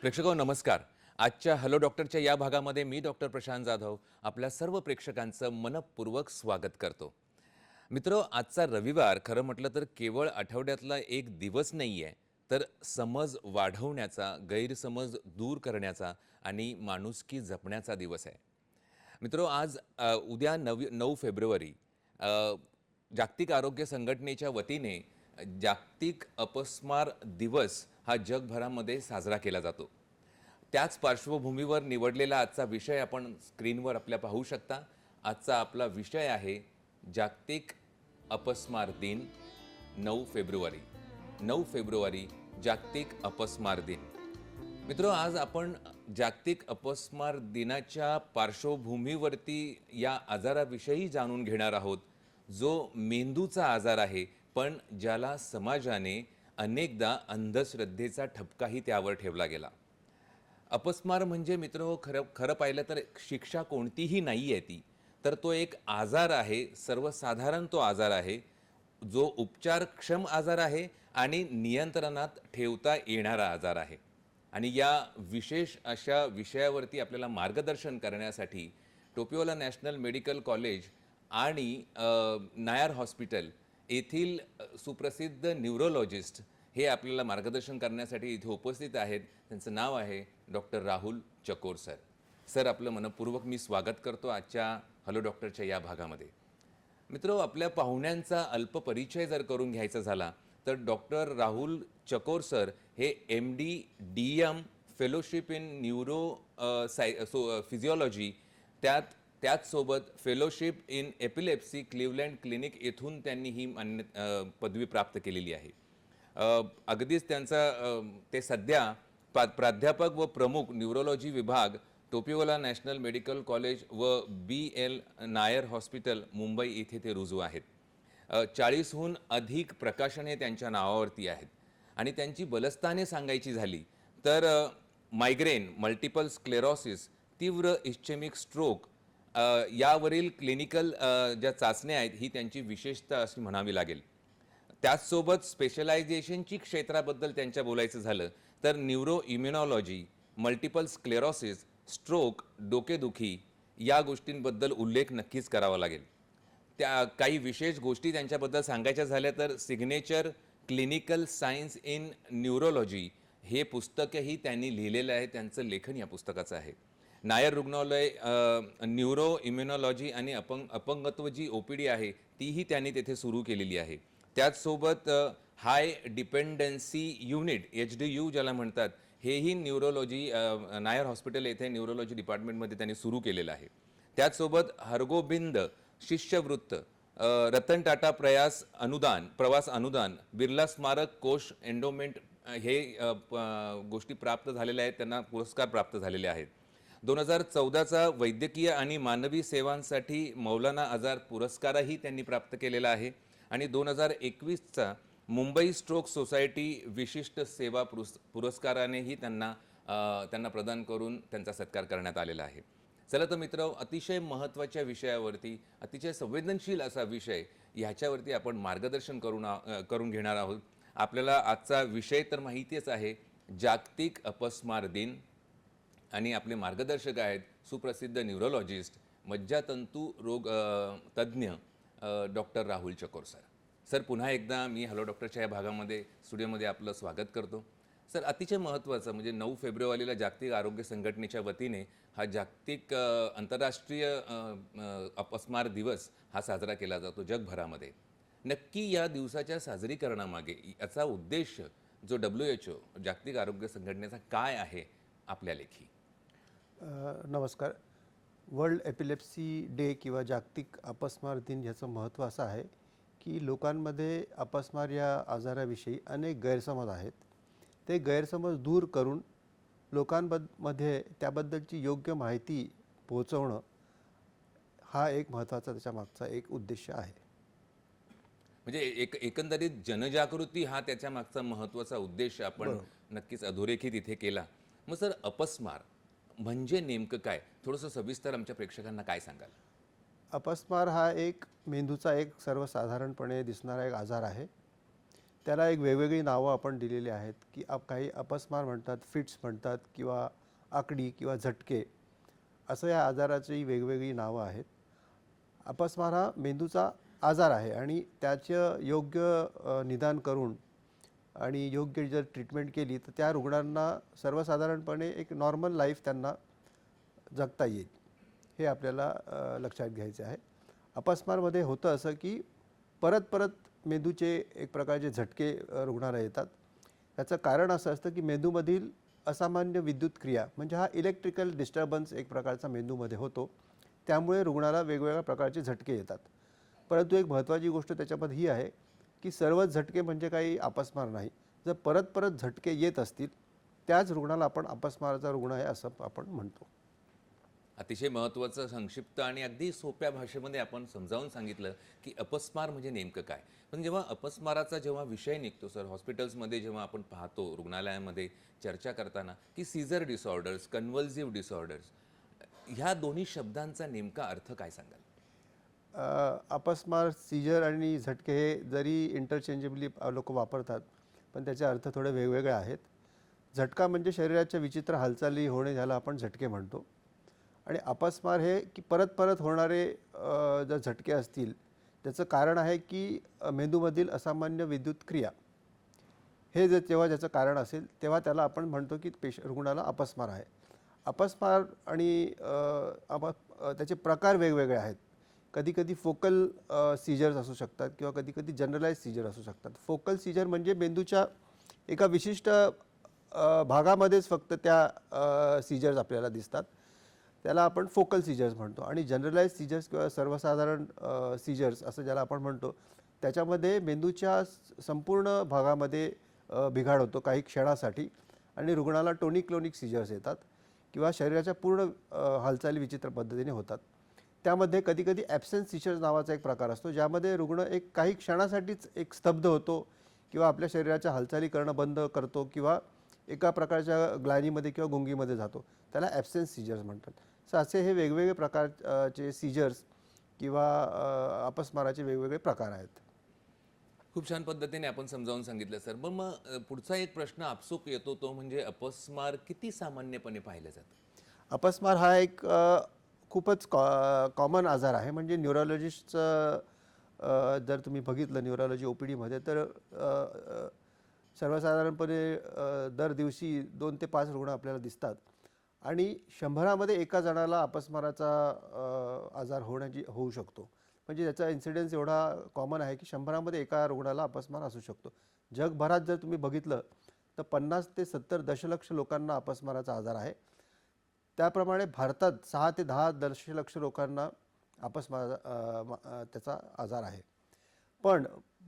प्रेक्षको नमस्कार. आजच्या हॅलो डॉक्टरच्या या भागामध्ये मी डॉक्टर प्रशांत जाधव आपल्या सर्व प्रेक्षकांचं मनपूर्वक स्वागत करतो. मित्रो, आजचा रविवार खरं म्हटलं तर केवळ आठवड्यातला एक दिवस नाही आहे, तर समज वाढवण्याचा, गैरसमज दूर करण्याचा आणि माणुसकी जपण्याचा दिवस आहे. मित्रो, आज उद्या 9 फेब्रुवारी जागतिक आरोग्य संघटनेच्या वतीने जागतिक अपस्मार दिवस हा जगभरामध्ये साजरा केला जातो. त्याच पार्श्वभूमीवर निवडलेला आजचा विषय आपण स्क्रीनवर आपल्या पाहू शकता. आजचा आपला विषय आहे जागतिक अपस्मार दिन 9 फेब्रुवारी. 9 फेब्रुवारी जागतिक अपस्मार दिन. मित्रो, आज आपण जागतिक अपस्मार दिनाच्या पार्श्वभूमीवरती या आजाराविषयी जाणून घेणार आहोत, जो मेंदूचा आजार आहे, पण ज्याला समाजाने अनेकदा अंधश्रद्धेचा ठपकाही त्यावर ठेवला गेला. अपस्मार म्हणजे मित्रो खरं पाहिलं तर शिक्षा कोणतीही नाही आहे ती, तर तो एक आजार आहे, सर्वसाधारण तो आजार आहे, जो उपचारक्षम आजार आहे आणि नियंत्रणात ठेवता येणारा आजार आहे. आणि या विशेष अशा विषयावरती आपल्याला मार्गदर्शन करण्यासाठी टोपियोला नॅशनल मेडिकल कॉलेज आणि नायर हॉस्पिटल येथील सुप्रसिद्ध न्यूरोलॉजिस्ट हे आपल्याला मार्गदर्शन करण्यासाठी इथे उपस्थित आहेत. त्यांचं नाव आहे डॉक्टर राहुल चकोर सर. सर, आपलं मनपूर्वक मी स्वागत करतो आजच्या हॅलो डॉक्टरच्या या भागामध्ये. मित्रो, आपल्या पाहुण्यांचा अल्प परिचय जर करून घ्यायचा झाला तर डॉक्टर राहुल चकोर सर हे MD DM fellowship in neuro physiology, त्याचसोबत फेलोशिप इन एपिलेप्सी क्लिव्हलँड क्लिनिक येथून त्यांनी ही पदवी प्राप्त केलेली आहे. अगदीच त्यांचा ते सध्या प्राध्यापक व प्रमुख न्यूरोलॉजी विभाग टोपियोला नॅशनल मेडिकल कॉलेज व BL नायर हॉस्पिटल मुंबई येथे ते रुजू आहेत. 40हून अधिक प्रकाशने त्यांच्या नावावरती आहेत. आणि त्यांची बलस्थाने सांगायची झाली तर मायग्रेन, मल्टिपल स्क्लेरोसिस, तीव्र इस्चेमिक स्ट्रोक यावरील क्लिनिकल ज्या चाचण्या आहेत ही त्यांची विशेषता अशी म्हणावी लागेल. त्याचसोबत स्पेशलायझेशनची क्षेत्राबद्दल त्यांच्या बोलायचं झालं तर neuro immunology, multiple sclerosis, stroke, डोकेदुखी या गोष्टींबद्दल उल्लेख नक्कीच करावा लागेल. त्या काही विशेष गोष्टी त्यांच्याबद्दल सांगायच्या झाल्या तर signature clinical science in neurology हे पुस्तकही त्यांनी लिहिलेलं आहे. त्यांचं लेखन या पुस्तकाचं आहे. नायर रुग्णालय न्यूरो इम्युनॉलॉजी आणि अपंगत्व जी OPD आहे तीही त्यांनी तेथे सुरू केलेली आहे. त्याचसोबत हाय डिपेंडन्सी युनिट HDU ज्याला म्हणतात हेही न्यूरोलॉजी नायर हॉस्पिटल येथे न्यूरोलॉजी डिपार्टमेंटमध्ये त्यांनी सुरू केलेलं आहे. त्याचसोबत हरगोबिंद शिष्यवृत्त, रतन टाटा प्रवास अनुदान, बिर्ला स्मारक कोश एंडोमेंट हे गोष्टी प्राप्त झालेल्या आहेत. त्यांना पुरस्कार प्राप्त झालेले आहेत. 2014चा वैद्यकीय आणि मानवी सेवांसाठी मौलाना आझाद पुरस्कारही त्यांनी प्राप्त केलेला आहे. आणि 2021चा मुंबई स्ट्रोक सोसायटी विशिष्ट सेवा पुरस्कारानेही त्यांना प्रदान करून त्यांचा सत्कार करण्यात आलेला आहे. चला तर मित्र, अतिशय महत्त्वाच्या विषयावरती, अतिशय संवेदनशील असा विषय, ह्याच्यावरती आपण मार्गदर्शन करून घेणार आहोत. आपल्याला आजचा विषय तर माहितीच आहे, जागतिक अपस्मार दिन. आणि आपले मार्गदर्शक आहेत सुप्रसिद्ध न्यूरोलॉजिस्ट, मज्जातंतू रोग तज्ज्ञ डॉक्टर राहुल चकोर सर. सर, पुन्हा एकदा मी हॅलो डॉक्टरच्या या भागामध्ये स्टुडिओमध्ये आपलं स्वागत करतो. सर, अतिशय महत्त्वाचं म्हणजे 9 फेब्रुवारीला जागतिक आरोग्य संघटनेच्या वतीने हा जागतिक आंतरराष्ट्रीय अपस्मार दिवस हा साजरा केला जातो जगभरामध्ये. नक्की या दिवसाच्या साजरीकरणामागे याचा उद्देश जो WHO जागतिक आरोग्य संघटनेचा काय आहे आपल्या लेखी? नमस्कार. वर्ल्ड एपिलेप्सी डे किंवा जागतिक अपस्मार दिन ह्याचं महत्त्व असं आहे की लोकांमध्ये अपस्मार या आजाराविषयी अनेक गैरसमज आहेत. ते गैरसमज दूर करून लोकांमध्ये त्याबद्दलची योग्य माहिती पोहोचवणं हा एक महत्त्वाचा त्याच्या मागचा एक उद्देश आहे. म्हणजे एकंदरीत जनजागृती हा त्याच्या मागचा महत्त्वाचा उद्देश आपण नक्कीच अधोरेखित इथे केला. मग सर, अपस्मार म्हणजे नेमकं काय? थोडंसं सविस्तर आमच्या प्रेक्षकांना काय सांगाल? अपस्मार हा एक मेंदूचा एक सर्वसाधारणपणे दिसणारा एक आजार आहे. त्याला एक वेगवेगळी नावं आपण दिलेली आहेत, की काही अपस्मार म्हणतात, फिट्स म्हणतात किंवा आकडी किंवा झटके, असं या आजाराची वेगवेगळी नावं आहेत. अपस्मार हा मेंदूचा आजार आहे आणि त्याचं योग्य निदान करून आणि योग्य जर ट्रीटमेंट केली तर त्या रुग्णांना सर्वसाधारणपणे एक नॉर्मल लाईफ त्यांना जगता येईल, हे आपल्याला लक्षात घ्यायचे आहे. अपस्मारमध्ये होतं असं की परत परत मेंदूचे एक प्रकारचे झटके रुग्णाला येतात. त्याचं कारण असं असतं की मेंदूमधील असामान्य विद्युत क्रिया म्हणजे हा इलेक्ट्रिकल डिस्टर्बन्स एक प्रकारचा मेंदूमध्ये होतो. त्यामुळे रुग्णाला वेगवेगळ्या प्रकारचे झटके येतात. परंतु एक महत्त्वाची गोष्ट त्याच्यामध्ये ही आहे की सर्वच झटके म्हणजे काही अपस्मार नाही. जर परत परत झटके येत असतील त्याच रुग्णाला आपण अपस्माराचा रुग्ण आहे असं आपण म्हणतो. अतिशय महत्त्वाचं, संक्षिप्त आणि अगदी सोप्या भाषेमध्ये आपण समजावून सांगितलं की अपस्मार म्हणजे नेमकं काय. पण जेव्हा अपस्माराचा विषय निघतो सर, हॉस्पिटल्समध्ये जेव्हा आपण पाहतो, रुग्णालयामध्ये चर्चा करताना, की सीझर डिसऑर्डर्स, कन्व्हल्सिव्ह डिसऑर्डर्स, ह्या दोन्ही शब्दांचा नेमका अर्थ काय सांगाल? अपस्मार, सीजर आणि झटके हे जरी इंटरचेंजेबली लोक वापरतात, पण त्याचे अर्थ थोडे वेगवेगळे आहेत. झटका म्हणजे शरीराच्या विचित्र हालचाली होणे, ज्याला आपण झटके म्हणतो. आणि अपस्मार हे की परत परत होणारे जर झटके असतील, त्याचं कारण आहे की मेंदूमधील असामान्य विद्युत क्रिया, हे जर तेव्हा ज्याचं कारण असेल तेव्हा त्याला आपण म्हणतो की रुग्णाला अपस्मार आहे. अपस्मार आणि त्याचे प्रकार वेगवेगळे आहेत. कधीकधी फोकल सीजर्स असू शकतात किंवा कधीकधी जनरलाइज सीजर असू शकतात. फोकल सीजर म्हणजे मेंदूच्या एका विशिष्ट भागामध्येच फक्त त्या सीजर्स आपल्याला दिसतात, त्याला आपण फोकल सीजर्स म्हणतो. आणि जनरलाइज सीजर्स किंवा सर्वसाधारण सीजर्स असं ज्याला आपण म्हणतो, त्याच्यामध्ये मेंदूच्या संपूर्ण भागामध्ये बिघाड होतो काही क्षणासाठी आणि रुग्णाला टोनिक क्लोनिक सीजर्स येतात किंवा शरीराच्या पूर्ण हालचाली विचित्र पद्धतीने होतात. त्यामध्ये कधीकधी ॲब्सेन्स सीजर्स नावाचा एक प्रकार असतो, ज्यामध्ये रुग्ण एक काही क्षणासाठीच एक स्तब्ध होतो किंवा आपल्या शरीराच्या हालचाली करणं बंद करतो किंवा एका प्रकारच्या ग्लानीमध्ये किंवा गुंगीमध्ये जातो. त्याला ॲब्सेन्स सीजर्स म्हणतात. सो असे हे वेगवेगळे प्रकारचे सीजर्स किंवा अपस्माराचे वेगवेगळे प्रकार आहेत. खूप छान पद्धतीने आपण समजावून सांगितलं सर. मग पुढचा एक प्रश्न आपसूक येतो, तो म्हणजे अपस्मार किती सामान्यपणे पाहिलं जातं? अपस्मार हा एक खूपच कॉमन आजार आहे. म्हणजे न्यूरोलॉजिस्टचं जर तुम्ही बघितलं न्यूरोलॉजी OPDमध्ये तर सर्वसाधारणपणे दर दिवशी 2 ते 5 रुग्ण आपल्याला दिसतात आणि 100मध्ये एका जणाला अपस्माराचा आजार होऊ शकतो. म्हणजे त्याचा इन्सिडेन्स एवढा कॉमन आहे की 100मध्ये एका रुग्णाला अपस्मार असू शकतो. जगभरात जर तुम्ही बघितलं तर 50 ते 70 दशलक्ष लोकांना अपस्माराचा आजार आहे. त्याप्रमाणे भारतात 6 ते 10 दशलक्ष लोकांना त्याचा आजार आहे. पण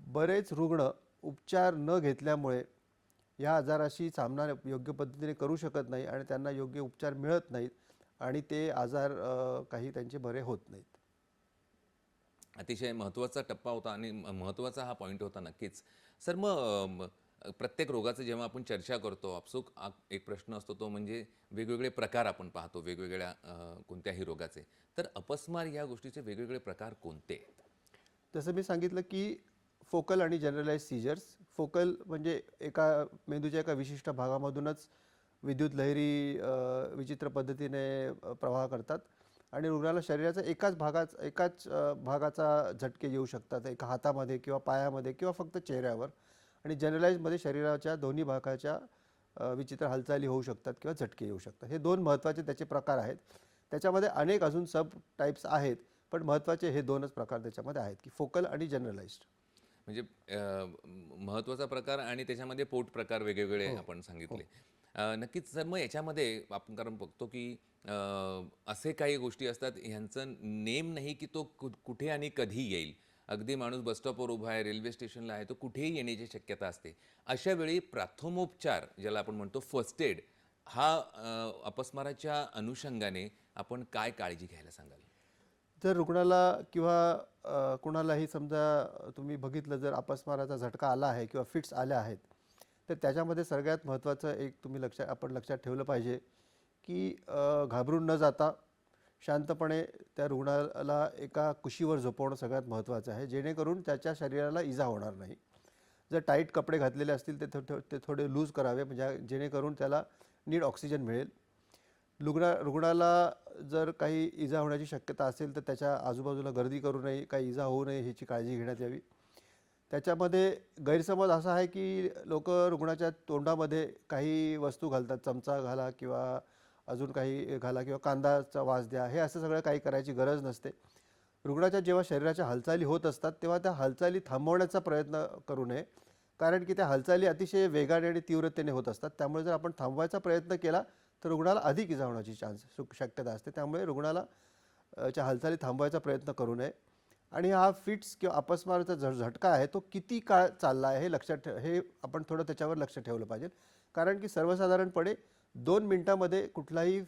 बरेच रुग्ण उपचार न घेतल्यामुळे या आजाराशी सामना योग्य पद्धतीने करू शकत नाही आणि त्यांना योग्य उपचार मिळत नाहीत आणि ते आजार काही त्यांचे बरे होत नाहीत. अतिशय महत्त्वाचा टप्पा होता आणि महत्त्वाचा हा पॉईंट होता नक्कीच. सर, मग प्रत्येक रोगाचं जेव्हा आपण चर्चा करतो, आपसूक एक प्रश्न असतो, तो म्हणजे वेगवेगळे प्रकार आपण पाहतो वेगवेगळ्या कोणत्याही रोगाचे. तर अपस्मार या गोष्टीचे वेगवेगळे प्रकार कोणते आहेत? जसं मी सांगितलं की फोकल आणि जनरलाइज सीजर्स. फोकल म्हणजे मेंदूच्या एका विशिष्ट भागामधूनच विद्युत लहरी विचित्र पद्धतीने प्रवाह करतात आणि रुग्णाला शरीराचा एकाच भागाचा झटके येऊ शकतात, एका हातामध्ये किंवा पायामध्ये किंवा फक्त चेहऱ्यावर. आणि जनरलाइजमध्ये शरीराच्या दोन्ही भागाच्या विचित्र हालचाली होऊ शकतात किंवा झटके येऊ शकतात. हे 2 महत्त्वाचे त्याचे प्रकार आहेत. त्याच्यामध्ये अनेक अजून सब टाईप्स आहेत, पण महत्त्वाचे हे 2च प्रकार त्याच्यामध्ये आहेत की फोकल आणि जनरलाइज्ड. म्हणजे महत्त्वाचा प्रकार आणि त्याच्यामध्ये पोट प्रकार वेगवेगळे आपण सांगितले. नक्कीच सर, मग याच्यामध्ये आपण कारण बघतो की असे काही गोष्टी असतात, ह्यांचं नेम नाही की तो कुठे आणि कधी येईल. अगदी माणूस बसस्टॉपवर उभा आहे, रेल्वे स्टेशनला आहे, तो कुठेही येण्याची शक्यता असते. अशा वेळी प्रथमोपचार ज्याला आपण म्हणतो फर्स्ट एड, हा अपस्माराच्या अनुषंगाने आपण काय काळजी घ्यायला सांगाल? जर रुग्णाला किंवा कुणालाही समजा तुम्ही बघितलं जर अपस्माराचा झटका आला आहे किंवा फिट्स आल्या आहेत, तर त्याच्यामध्ये सगळ्यात महत्त्वाचं एक तुम्ही आपण लक्षात ठेवलं पाहिजे की घाबरून न जाता शांतपणे त्या रुग्णाला एका कुशीवर झोपवणं सगळ्यात महत्त्वाचं आहे, जेणेकरून त्याच्या शरीराला इजा होणार नाही. जर टाईट कपडे घातलेले असतील ते थोडे लूज करावे, म्हणजे जेणेकरून त्याला नीट ऑक्सिजन मिळेल. रुग्णाला जर काही इजा होण्याची शक्यता असेल तर त्याच्या आजूबाजूला गर्दी करू नये, काही इजा होऊ नये ह्याची काळजी घेण्यात यावी. त्याच्यामध्ये गैरसमज असा आहे की लोक रुग्णाच्या तोंडामध्ये काही वस्तू घालतात, चमचा घाला किंवा अजून काही घाला किंवा कांदाचा वास द्या, हे असं सगळं काही करायची गरज नसते. रुग्णाच्या जेव्हा शरीराच्या हालचाली होत असतात तेव्हा त्या हालचाली थांबवण्याचा प्रयत्न करू नये, कारण की त्या हालचाली अतिशय वेगाने आणि तीव्रतेने होत असतात. त्यामुळे जर आपण थांबवायचा प्रयत्न केला तर रुग्णाला अधिक इजा होण्याची शक्यता असते. त्यामुळे रुग्णाला च्या हालचाली थांबवायचा प्रयत्न करू नये. आणि हा फिट्स किंवा अपस्माराचा झटका आहे तो किती काळ चालला आहे हे आपण थोडं त्याच्यावर लक्ष ठेवलं पाहिजे, कारण की सर्वसाधारणपणे 2 मिनिटामध्ये कुठलाही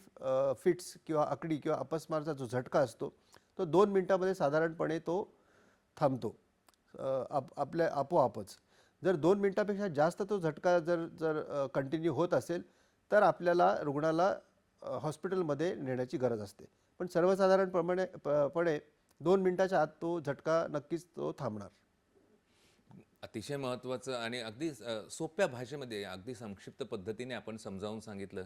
फिट्स किंवा आकडी किंवा अपस्माराचा जो झटका असतो तो 2 मिनिटामध्ये साधारणपणे तो थांबतो आपोआपच. जर 2 मिनिटापेक्षा जास्त तो झटका जर जर कंटिन्यू होत असेल तर आपल्याला रुग्णाला हॉस्पिटलमध्ये नेण्याची गरज असते. पण सर्वसाधारणपणे 2 मिनिटाच्या आत तो झटका नक्कीच तो थांबणार. अतिशय महत्त्वाचं आणि अगदी सोप्या भाषेमध्ये अगदी संक्षिप्त पद्धतीने आपण समजावून सांगितलं.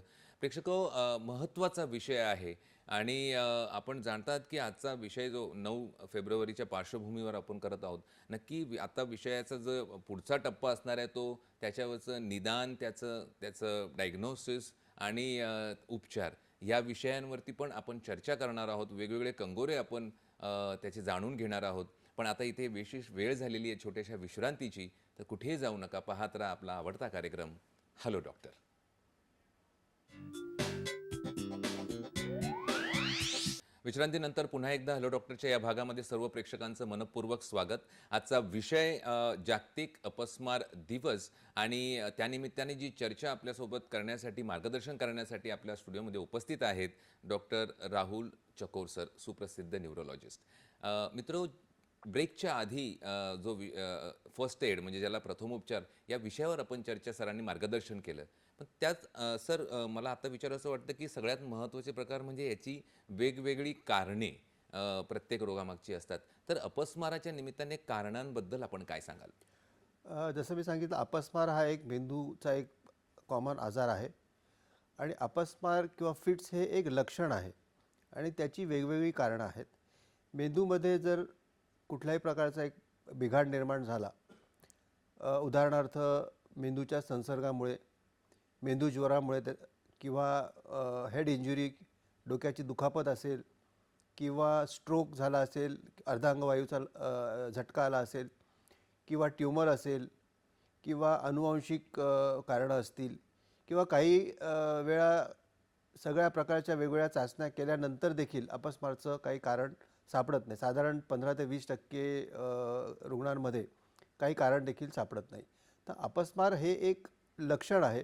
महत्त्वाचा विषय आहे आणि आपण जाणतात की आजचा विषय जो 9 फेब्रुवारीच्या पार्श्वभूमीवर आपण करत आहोत. नक्की आता विषयाचा जो पुढचा टप्पा असणार आहे तो त्याच्यावरचं निदान, त्याचं डायग्नोसिस आणि उपचार या विषयांवरती पण आपण चर्चा करणार आहोत. वेगवेगळे कंगोरे आपण त्याचे जाणून घेणार आहोत. पण आता इथे विशेष वेळ झालेली आहे छोट्याशा विश्रांतीची, तर कुठेही जाऊ नका. पाहत राहा आपला आवडता कार्यक्रम हॅलो डॉक्टर. विश्रांतीनंतर पुन्हा एकदा हॅलो डॉक्टरच्या या भागामध्ये सर्व प्रेक्षकांचं मनपूर्वक स्वागत. आजचा विषय जागतिक अपस्मार दिवस आणि त्यानिमित्ताने जी चर्चा आपल्यासोबत करण्यासाठी, मार्गदर्शन करण्यासाठी आपल्या स्टुडिओमध्ये उपस्थित आहेत डॉक्टर राहुल चकोर सर, सुप्रसिद्ध न्यूरोलॉजिस्ट. मित्र, ब्रेकच्या आधी जो फर्स्ट एड म्हणजे ज्याला प्रथमोपचार या विषयावर आपण चर्चा, सरांनी मार्गदर्शन केलं. पण त्यात सर मला आता विचारायचं वाटतं की सगळ्यात महत्त्वाचे प्रकार म्हणजे याची वेगवेगळी कारणे प्रत्येक रोगामागची असतात. तर अपस्माराच्या निमित्ताने कारणांबद्दल आपण काय सांगाल? जसं मी सांगितलं, अपस्मार हा एक मेंदूचा एक कॉमन आजार आहे आणि अपस्मार किंवा फिट्स हे एक लक्षण आहे आणि त्याची वेगवेगळी कारणं आहेत. मेंदूमध्ये जर कुठल्याही प्रकारचा एक बिघाड निर्माण झाला, उदाहरणार्थ मेंदूच्या संसर्गामुळे, मेंदूज्वरामुळे किंवा हेड इंजुरी, डोक्याची दुखापत असेल किंवा स्ट्रोक झाला असेल, अर्धांगवायूचा झटका आला असेल किंवा ट्यूमर असेल किंवा अनुवांशिक कारणं असतील किंवा काही वेळा सगळ्या प्रकारच्या वेगवेगळ्या चाचण्या केल्यानंतर देखील अपस्मारचं काही कारण सापडत नाही. साधारण 15 ते 20% रुग्णांमध्ये काही कारण देखील सापडत नाही. तर अपस्मार हे एक लक्षण आहे.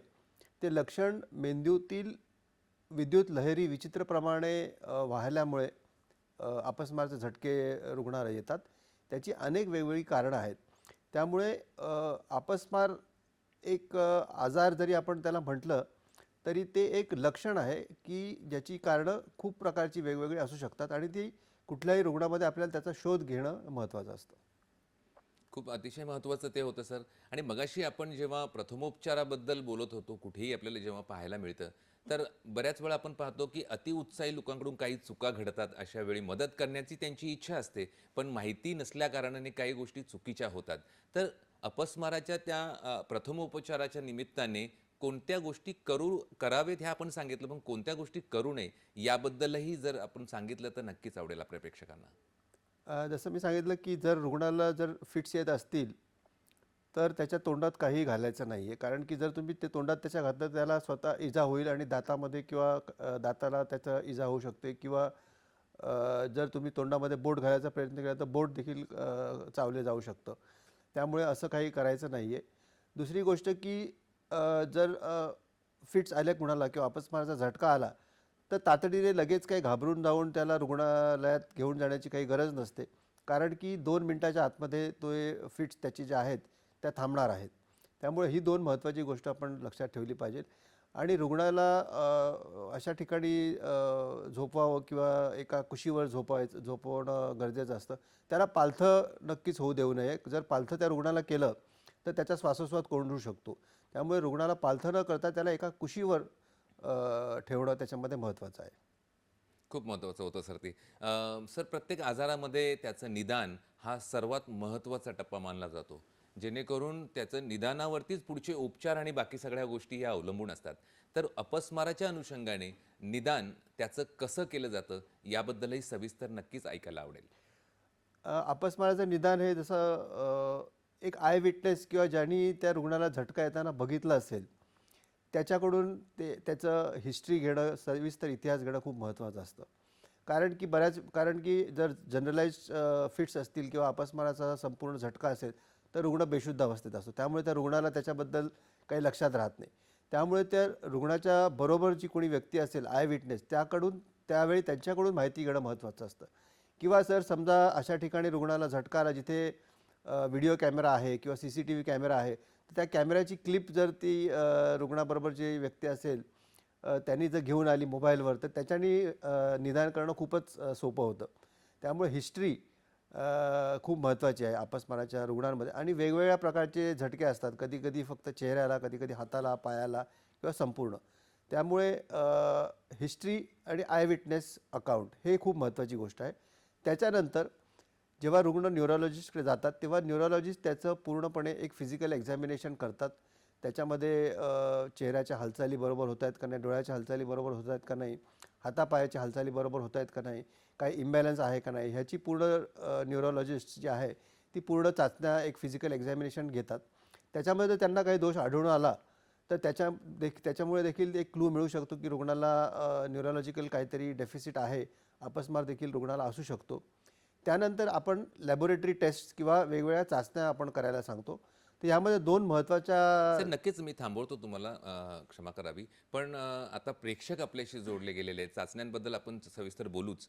ते लक्षण मेंदूतील विद्युत लहरी विचित्रप्रमाणे वाहिल्यामुळे अपस्मारचे झटके रुग्णाला येतात. त्याची अनेक वेगवेगळी कारणं आहेत. त्यामुळे अपस्मार एक आजार जरी आपण त्याला म्हटलं तरी ते एक लक्षण आहे की ज्याची कारणं खूप प्रकारची वेगवेगळी असू शकतात आणि ती कुठल्याही रुग्णामध्ये आपल्याला त्याचा शोध घेणं महत्त्वाचं असतं. खूप अतिशय महत्त्वाचं ते होतं सर. आणि मगाशी आपण जेव्हा प्रथमोपचाराबद्दल बोलत होतो, कुठेही आपल्याला जेव्हा पाहायला मिळतं, तर बऱ्याच वेळा आपण पाहतो की अतिउत्साही लोकांकडून काही चुका घडतात. अशा वेळी मदत करण्याची त्यांची इच्छा असते, पण माहिती नसल्याकारणाने काही गोष्टी चुकीच्या होतात. तर अपस्माराच्या त्या प्रथमोपचाराच्या निमित्ताने कोणत्या गोष्टी करावेत हे आपण सांगितलं, पण कोणत्या गोष्टी करू नये याबद्दलही जर आपण सांगितलं तर नक्कीच आवडेल आपल्या प्रेक्षकांना. जसं मी सांगितलं की जर रुग्णाला जर फिट्स येत असतील तर त्याच्या तोंडात काहीही घालायचं नाही आहे, कारण की जर तुम्ही ते तोंडात त्याच्या घातलं त्याला स्वतः इजा होईल आणि दातामध्ये किंवा दाताला त्याचा इजा होऊ शकते किंवा जर तुम्ही तोंडामध्ये बोट घालायचा प्रयत्न केला तर बोट देखील चावले जाऊ शकतं. त्यामुळे असं काही करायचं नाही आहे. दुसरी गोष्ट की जर फिट्स आल्या कुणाला किंवा अपस्माराचा झटका आला तर तातडीने लगेच काही घाबरून जाऊन त्याला रुग्णालयात घेऊन जाण्याची काही गरज नसते. कारण की 2 मिनिटाच्या आतमध्ये तो फिट्स त्याची ज्या आहेत त्या थांबणार आहेत. त्यामुळे ही 2 महत्त्वाची गोष्ट आपण लक्षात ठेवली पाहिजे. आणि रुग्णाला अशा ठिकाणी झोपवावं किंवा एका कुशीवर झोपवणं गरजेचं असतं. त्याला पालथं नक्कीच होऊ देऊ नये. जर पालथं त्या रुग्णाला केलं तर त्याचा श्वासोच्छ्वास कोंडू शकतो. त्यामुळे रुग्णाला पालथं न करता त्याला एका कुशीवर ठेवणं त्याच्यामध्ये महत्त्वाचं आहे. खूप महत्त्वाचं होतं सर ते. सर प्रत्येक आजारामध्ये त्याचं निदान हा सर्वात महत्त्वाचा टप्पा मानला जातो. जेणेकरून त्याचं निदानावरतीच पुढचे उपचार आणि बाकी सगळ्या गोष्टी ह्या अवलंबून असतात. तर अपस्माराच्या अनुषंगाने निदान त्याचं कसं केलं जातं याबद्दलही सविस्तर नक्कीच ऐकायला आवडेल. अपस्माराचं निदान हे जसं एक आय विटनेस किंवा ज्यांनी त्या रुग्णाला झटका येताना बघितलं असेल त्याच्याकडून त्याचं हिस्ट्री घेणं, सविस्तर इतिहास घेणं खूप महत्त्वाचं असतं. कारण की जर जनरलाइज फिट्स असतील किंवा अपस्माराचा संपूर्ण झटका असेल तर रुग्ण बेशुद्ध अवस्थेत असतो. त्यामुळे त्या रुग्णाला त्याच्याबद्दल काही लक्षात राहत नाही. त्यामुळे त्या रुग्णाच्या बरोबर जी कोणी व्यक्ती असेल आय विटनेस त्यावेळी त्यांच्याकडून माहिती घेणं महत्त्वाचं असतं. किंवा जर समजा अशा ठिकाणी रुग्णाला झटका आला जिथे व्हिडिओ कॅमेरा आहे किंवा CCTV कॅमेरा आहे तर त्या कॅमेऱ्याची क्लिप जर ती रुग्णाबरोबर जी व्यक्ती असेल त्यांनी जर घेऊन आली मोबाईलवर तर त्याच्यानी निदान करणं खूपच सोपं होतं. त्यामुळे हिस्ट्री खूप महत्त्वाची आहे अपस्माराच्या रुग्णांमध्ये. आणि वेगवेगळ्या प्रकारचे झटके असतात. कधी कधी फक्त चेहऱ्याला, कधी कधी हाताला, पायाला किंवा संपूर्ण. त्यामुळे हिस्ट्री आणि आय विटनेस अकाउंट हे खूप महत्त्वाची गोष्ट आहे. त्याच्यानंतर जेव्हा रुग्ण न्यूरोलॉजिस्टकडे जातात तेव्हा न्यूरोलॉजिस्ट त्याचं पूर्णपणे एक फिजिकल एक्झामिनेशन करतात. त्याच्यामध्ये चेहऱ्याच्या हालचाली बरोबर होत आहेत का नाही, डोळ्याच्या हालचाली बरोबर होत आहेत का नाही, हातापायाच्या हालचाली बरोबर होत आहेत का नाही, काही इम्बॅलन्स आहे का नाही, ह्याची पूर्ण न्यूरोलॉजिस्ट जी आहे ती पूर्ण चाचण्या एक फिजिकल एक्झामिनेशन घेतात. त्याच्यामध्ये त्यांना काही दोष आढळून आला तर त्याच्यामुळे देखील एक क्लू मिळू शकतो की रुग्णाला न्यूरोलॉजिकल काहीतरी डेफिसिट आहे, अपस्मार देखील रुग्णाला असू शकतो. त्यानंतर आपण लॅबोरेटरी टेस्ट किंवा वेगवेगळ्या चाचण्या आपण करायला सांगतो. तर यामध्ये 2 महत्त्वाच्या. सर नक्कीच मी थांबवतो तुम्हाला, क्षमा करावी. पण आता प्रेक्षक आपल्याशी जोडले गेलेले आहेत. चाचण्यांबद्दल आपण सविस्तर बोलूच.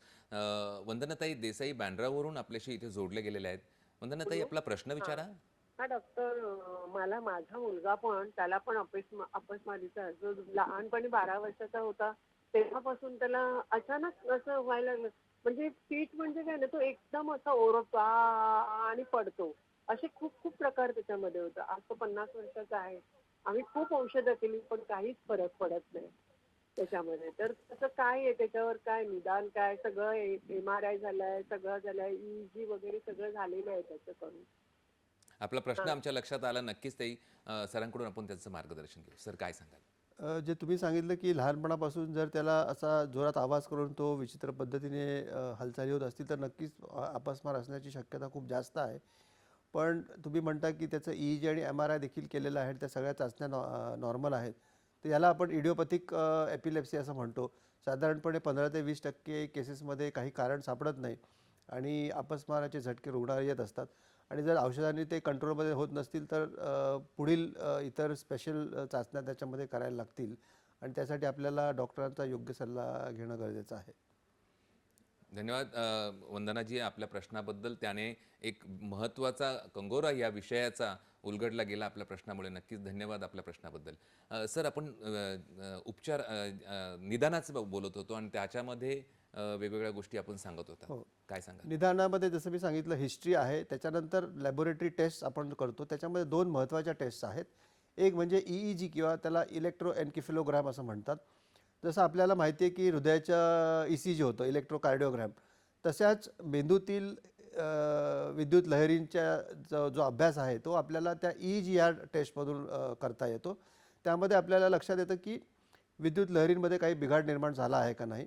वंदनाताई देसाई बँड्रावरून आपल्याशी इथे जोडले गेलेले आहेत. वंदनाताई आपला प्रश्न विचारा. हा डॉक्टर, मला माझा मुलगा पण त्याला पण अपस्मारीचा जो लहानपणी 12 वर्षाचा होता तेव्हापासून त्याला अचानक असं व्हायला लागलं. म्हणजे फिट म्हणजे काय ना, तो एकदम असा ओरडतो आणि पडतो. असे खूप खूप प्रकार त्याच्यामध्ये होता. आज तो 50 वर्षाचा आहे. आम्ही खूप औषधं केली पण काहीच फरक पडत नाही त्याच्यामध्ये. तर त्याचं काय आहे, त्याच्यावर काय निदान, काय सगळं MRI झालाय, सगळं झालंय, EEG वगैरे सगळं झालेलं आहे त्याचं करून. आपला प्रश्न आमच्या लक्षात आला. नक्कीच ताई, सरांकडून आपण त्यांचं मार्गदर्शन घेऊ. सर काय सांगाल? जे तुम्ही सांगितलं की लहानपणापासून जर त्याला असा जोरात आवाज करून तो विचित्र पद्धतीने हालचाली होत असतील तर नक्कीच अपस्मार असण्याची शक्यता खूप जास्त आहे. पण तुम्ही म्हणता की त्याचं EEG आणि MRI देखील केलेलं आहे, त्या सगळ्या चाचण्या नॉर्मल आहेत. तर याला आपण इडिओपॅथिक एपिलेप्सी असं म्हणतो. साधारणपणे 15 ते 20% केसेसमध्ये काही कारण सापडत नाही आणि अपस्माराचे झटके रुग्णाला येत असतात. आणि जर औषधांनी ते कंट्रोलमध्ये होत नसतील तर पुढील इतर स्पेशल चाचण्या त्याच्यामध्ये करायला लागतील आणि त्यासाठी आपल्याला डॉक्टरांचा योग्य सल्ला घेणं गरजेचं आहे. धन्यवाद वंदनाजी, आपल्या प्रश्नाबद्दल. त्याने एक महत्त्वाचा कंगोरा या विषयाचा उलगडला गेला आपल्या प्रश्नामुळे. नक्कीच धन्यवाद आपल्या प्रश्नाबद्दल. सर आपण उपचार निदानाचं बोलत होतो आणि त्याच्यामध्ये वेगवेगळ्या गोष्टी आपण सांगत होता. हो. काय सांगाल? निदानामध्ये जसं मी सांगितलं हिस्ट्री आहे, त्याच्यानंतर लॅबोरेटरी टेस्ट आपण करतो. त्याच्यामध्ये 2 महत्त्वाच्या टेस्ट आहेत. एक म्हणजे EEG किंवा त्याला इलेक्ट्रोएन्केफेलोग्राम असं म्हणतात. जसं आपल्याला माहिती आहे की हृदयाच्या ECG होतं, इलेक्ट्रोकार्डिओग्राम. तशाच मेंदूतील विद्युत लहरींच्या जो अभ्यास आहे तो आपल्याला त्या EEG या टेस्टमधून करता येतो. त्यामध्ये आपल्याला लक्षात येतं की विद्युत लहरींमध्ये काही बिघाड निर्माण झाला आहे का नाही.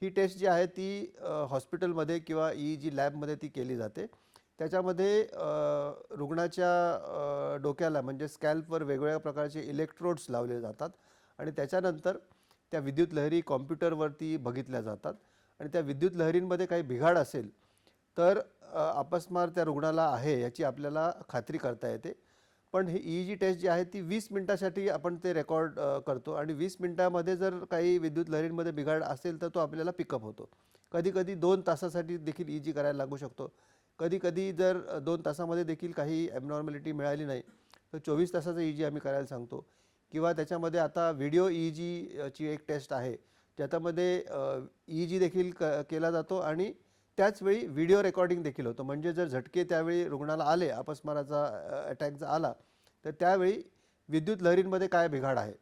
ही टेस्ट जी आहे ती हॉस्पिटलमध्ये किंवा EEG लॅबमध्ये ती केली जाते. त्याच्यामध्ये रुग्णाच्या डोक्याला म्हणजे स्कॅल्पवर वेगवेगळ्या प्रकारचे इलेक्ट्रोड्स लावले जातात आणि त्याच्यानंतर त्या विद्युत लहरी कॉम्प्युटरवरती बघितल्या जातात आणि त्या विद्युत लहरींमध्ये काही बिघाड असेल तर अपस्मार त्या रुग्णाला आहे याची आपल्याला खात्री करता येते. पण ही EEG टेस्ट जी आहे ती 20 मिनिटासाठी आपण ते रेकॉर्ड करतो आणि 20 मिनिटामध्ये जर काही विद्युत लहरींमध्ये बिघाड असेल तर तो आपल्याला पिकअप होतो. कधी-कधी 2 तासासाठी देखील EEG करायला लागू शकतो. कधी-कधी जर 2 तासामध्ये देखील काही ॲबनॉर्मॅलिटी मिळाली नाही तर 24 तासाचा EEG आम्ही करायला सांगतो. किंवा त्याच्यामध्ये आता व्हिडिओ EEG ची एक टेस्ट आहे, ज्याच्यामध्ये EEG देखील केला जातो आणि त्याचवेळी व्हिडिओ रेकॉर्डिंग देखील होतं. म्हणजे जर झटके त्यावेळी रुग्णाला आले, अपस्माराचा अटॅक जर आला, तर त्यावेळी विद्युत लहरींमध्ये काय बिघाड आहे,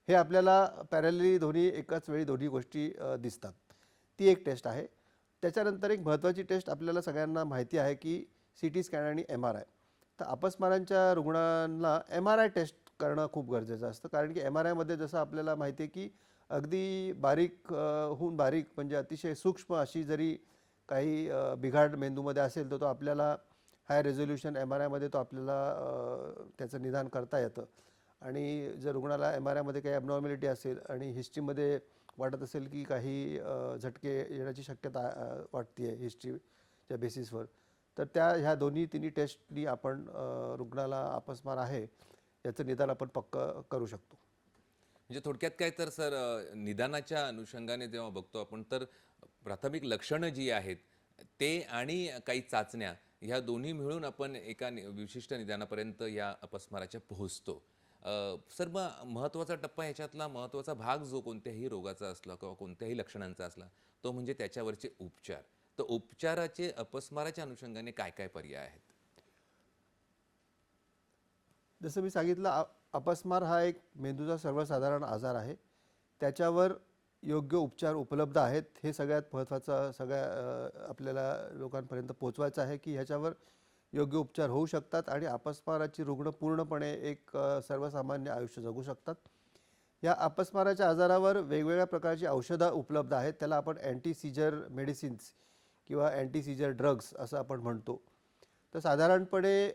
हे आपल्याला पॅरलली दोन्ही एकाच वेळी दोन्ही गोष्टी दिसतात. ती एक टेस्ट आहे. त्याच्यानंतर एक महत्त्वाची टेस्ट आपल्याला सगळ्यांना माहिती आहे की CT स्कॅन आणि MRI. तर अपस्मारांच्या रुग्णांना MRI टेस्ट करणं खूप गरजेचं असतं, कारण की MRIमध्ये जसं आपल्याला माहिती आहे की अगदी बारीक हून बारीक म्हणजे अतिशय सूक्ष्म अशी जरी काही बिघाड मेंदूमध्ये असेल तर तो आपल्याला हाय रेझोल्युशन MRIमध्ये तो आपल्याला त्याचं निदान करता येतं. आणि जर रुग्णाला MRIमध्ये काही ॲबनॉर्मॅलिटी असेल आणि हिस्ट्रीमध्ये वाटत असेल की काही झटके येण्याची शक्यता वाटते आहे हिस्ट्रीच्या बेसिसवर, तर ह्या दोन्ही तिन्ही टेस्टनी आपण रुग्णाला अपस्मार आहे याचं निदान आपण पक्कं करू शकतो. म्हणजे थोडक्यात काय तर सर, निदानाच्या अनुषंगाने जेव्हा बघतो आपण तर प्राथमिक लक्षणं जी आहेत ते आणि काही चाचण्या ह्या दोन्ही मिळून आपण एका विशिष्ट निदानापर्यंत या अपस्माराच्या पोहोचतो. सर, मग महत्त्वाचा टप्पा ह्याच्यातला महत्त्वाचा भाग जो कोणत्याही रोगाचा असला किंवा कोणत्याही लक्षणांचा असला तो म्हणजे त्याच्यावरचे उपचार. तर उपचाराचे अपस्माराच्या अनुषंगाने काय काय पर्याय आहेत? जसं मी सांगितलं, अपस्मार हा एक मेंदूचा सर्वसाधारण आजार आहे. त्याच्यावर योग्य उपचार उपलब्ध आहेत. हे सगळ्यात महत्त्वाचं आपल्याला लोकांपर्यंत पोहोचवायचं आहे की ह्याच्यावर योग्य उपचार होऊ शकतात आणि अपस्माराची रुग्ण पूर्णपणे एक सर्वसामान्य आयुष्य जगू शकतात. या अपस्माराच्या आजारावर वेगवेगळ्या प्रकारची औषधं उपलब्ध आहेत. त्याला आपण अँटी सीजर मेडिसिन्स किंवा अँटी सीजर ड्रग्स असं आपण म्हणतो. तर साधारणपणे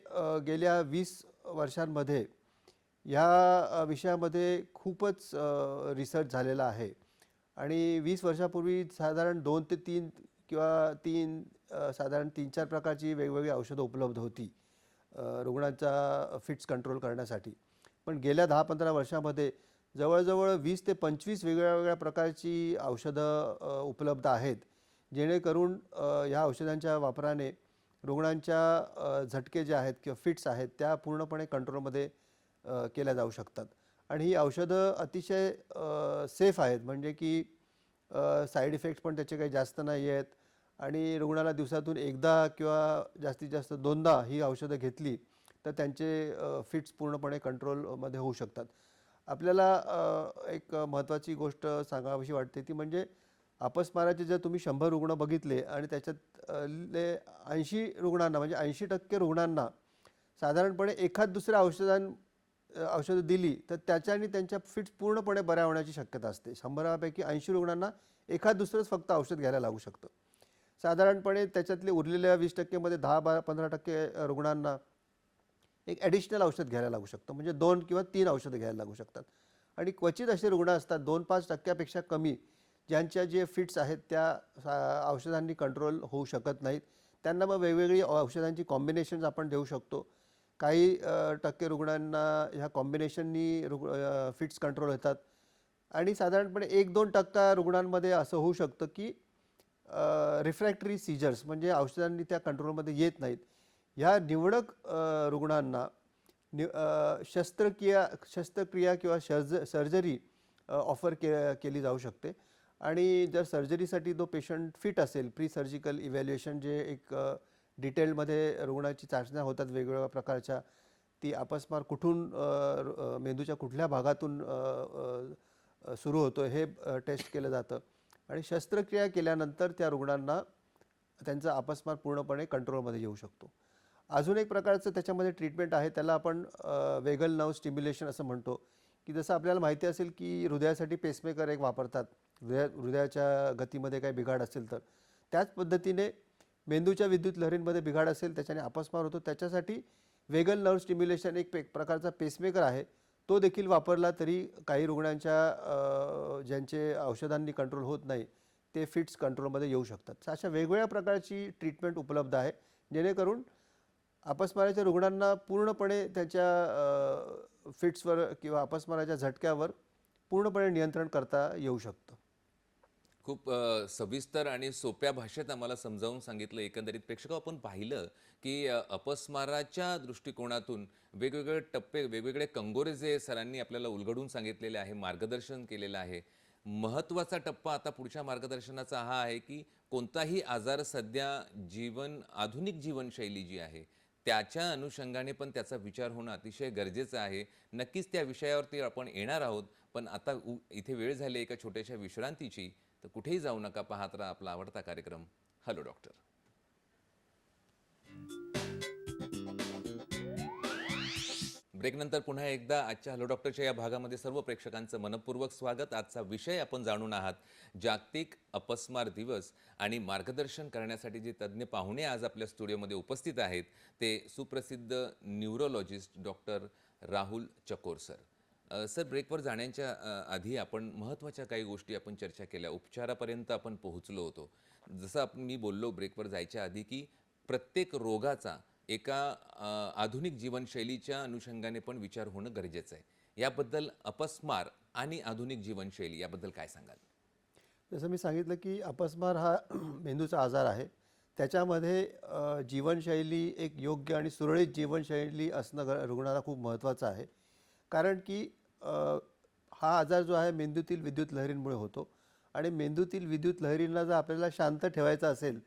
गेल्या 20 वर्षांमध्ये ह्या विषयामध्ये खूपच रिसर्च झालेला आहे आणि 20 वर्षापूर्वी साधारण 2 ते 3 किंवा साधारण 3-4 प्रकारची वेगवेगळी औषधं उपलब्ध होती रुग्णांचा फिट्स कंट्रोल करण्यासाठी. पण गेल्या 10-15 वर्षामध्ये जवळजवळ 20 ते 25 वेगवेगळ्या प्रकारची औषधं उपलब्ध आहेत, जेणेकरून ह्या औषधांच्या वापराने रुग्णांच्या झटके जे आहेत किंवा फिट्स आहेत त्या पूर्णपणे कंट्रोलमध्ये केल्या जाऊ शकतात. आणि ही औषधं अतिशय सेफ आहेत, म्हणजे की साईड इफेक्ट्स पण त्याचे काही जास्त नाही आहेत आणि रुग्णाला दिवसातून एकदा किंवा जास्तीत जास्त 2दा ही औषधं घेतली तर त्यांचे फिट्स पूर्णपणे कंट्रोलमध्ये होऊ शकतात. आपल्याला एक महत्त्वाची गोष्ट सांगावीशी वाटते ती म्हणजे अपस्माराचे जर तुम्ही 100 रुग्ण बघितले आणि त्याच्यातले 80 रुग्णांना म्हणजे 80% रुग्णांना साधारणपणे एखाद दुसऱ्या औषधं दिली तर त्याच्याने त्यांच्या फिट्स पूर्णपणे बऱ्या होण्याची शक्यता असते. 100पैकी 80 रुग्णांना एखाद दुसरंच फक्त औषध घ्यायला लागू शकतं. साधारणपणे त्याच्यातले उरलेल्या 20% मध्ये 10-15% रुग्णांना एक ॲडिशनल औषध घ्यायला लागू शकतं, म्हणजे 2 किंवा 3 औषधं घ्यायला लागू शकतात. आणि क्वचित असे रुग्ण असतात 2-5% कमी ज्यांच्या जे फिट्स आहेत त्या औषधांनी कंट्रोल होऊ शकत नाहीत. त्यांना मग वेगवेगळी औषधांची कॉम्बिनेशन्स आपण देऊ शकतो. काही टक्के रुग्णांना ह्या कॉम्बिनेशननी फिट्स कंट्रोल होतात आणि साधारणपणे 1-2% रुग्णांमध्ये असं होऊ शकतं की रिफ्रॅक्टरी सीजर्स म्हणजे औषधांनी त्या कंट्रोलमध्ये येत नाहीत. ह्या निवडक रुग्णांना शस्त्रक्रिया किंवा सर्जरी ऑफर केली जाऊ शकते. आणि जर सर्जरीसाठी तो पेशंट फिट असेल, प्री सर्जिकल इव्हॅल्युएशन जे एक डिटेलमध्ये रुग्णाची चाचण्या होतात वेगवेगळ्या प्रकारच्या, ती अपस्मार कुठून मेंदूच्या कुठल्या भागातून सुरू होतो हे टेस्ट केलं जातं आणि शस्त्रक्रिया केल्यानंतर त्या रुग्णांना त्यांचा अपस्मार पूर्णपणे कंट्रोलमध्ये येऊ शकतो. अजून एक प्रकारचं त्याच्यामध्ये ट्रीटमेंट आहे, त्याला आपण वेगल नर्व स्टिम्युलेशन असं म्हणतो. की जसं आपल्याला माहिती असेल की हृदयासाठी पेसमेकर एक वापरतात, हृदयाच्या गतीमध्ये काही बिघाड असेल तर, त्याच पद्धतीने मेंदूच्या विद्युत लहरींमध्ये बिघाड असेल त्याच्याने अपस्मार होतो. त्याच्यासाठी वेगल नर्व स्टिम्युलेशन एक प्रकारचा पेसमेकर आहे, तो देखील वापरला तरी काही रुग्णांच्या ज्यांचे औषधांनी कंट्रोल होत नाही ते फिट्स कंट्रोलमध्ये येऊ शकतात. अशा वेगवेगळ्या प्रकारची ट्रीटमेंट उपलब्ध आहे, जेणेकरून अपस्माराच्या रुग्णांना पूर्णपणे त्याच्या फिट्सवर किंवा अपस्माराच्या झटक्यावर पूर्णपणे नियंत्रण करता येऊ शकतं. खूप सविस्तर आणि सोप्या भाषेत आम्हाला समजावून सांगितलं. एकंदरीत प्रेक्षक आपण पाहिलं की अपस्माराच्या दृष्टिकोनातून वेगवेगळे टप्पे, वेगवेगळे कंगोरे जे सरांनी आपल्याला उलगडून सांगितलेले आहे, मार्गदर्शन केलेलं आहे. महत्त्वाचा टप्पा आता पुढच्या मार्गदर्शनाचा हा आहे की कोणताही आजार सध्या आधुनिक जीवनशैली जी आहे त्याच्या अनुषंगाने पण त्याचा विचार होणं अतिशय गरजेचं आहे. नक्कीच त्या विषयावरती आपण येणार आहोत, पण आता इथे वेळ झाली एका छोट्याशा विश्रांतीची. तर कुठेही जाऊ नका, पाहत राहा आपला आवडता कार्यक्रम हॅलो डॉक्टर. ब्रेकनंतर पुन्हा एकदा आजच्या हॅलो डॉक्टरच्या या भागामध्ये सर्व प्रेक्षकांचं मनपूर्वक स्वागत. आजचा विषय आपण जाणून आहात जागतिक अपस्मार दिवस, आणि मार्गदर्शन करण्यासाठी जे तज्ज्ञ पाहुणे आज आपल्या स्टुडिओमध्ये उपस्थित आहेत ते सुप्रसिद्ध न्यूरोलॉजिस्ट डॉक्टर राहुल चकोर सर. सर, ब्रेकवर जाण्याच्या आधी आपण महत्त्वाच्या काही गोष्टी आपण चर्चा केल्या, उपचारापर्यंत आपण पोहोचलो होतो. जसं मी बोललो ब्रेकवर जायच्या आधी की प्रत्येक रोगाचा एका आधुनिक जीवनशैलीच्या अनुषंगाने पण विचार होणं गरजेचं आहे. याबद्दल अपस्मार आणि आधुनिक जीवनशैली याबद्दल काय सांगाल? जसं मी सांगितलं की अपस्मार हा मेंदूचा आजार आहे. त्याच्यामध्ये जीवनशैली, एक योग्य आणि सुरळीत जीवनशैली असणं रुग्णाला खूप महत्त्वाचं आहे. कारण की हा आजार जो आहे मेंदूतील विद्युत लहरींमुळे होतो, आणि मेंदूतील विद्युत लहरींना जर आपल्याला शांत ठेवायचं असेल,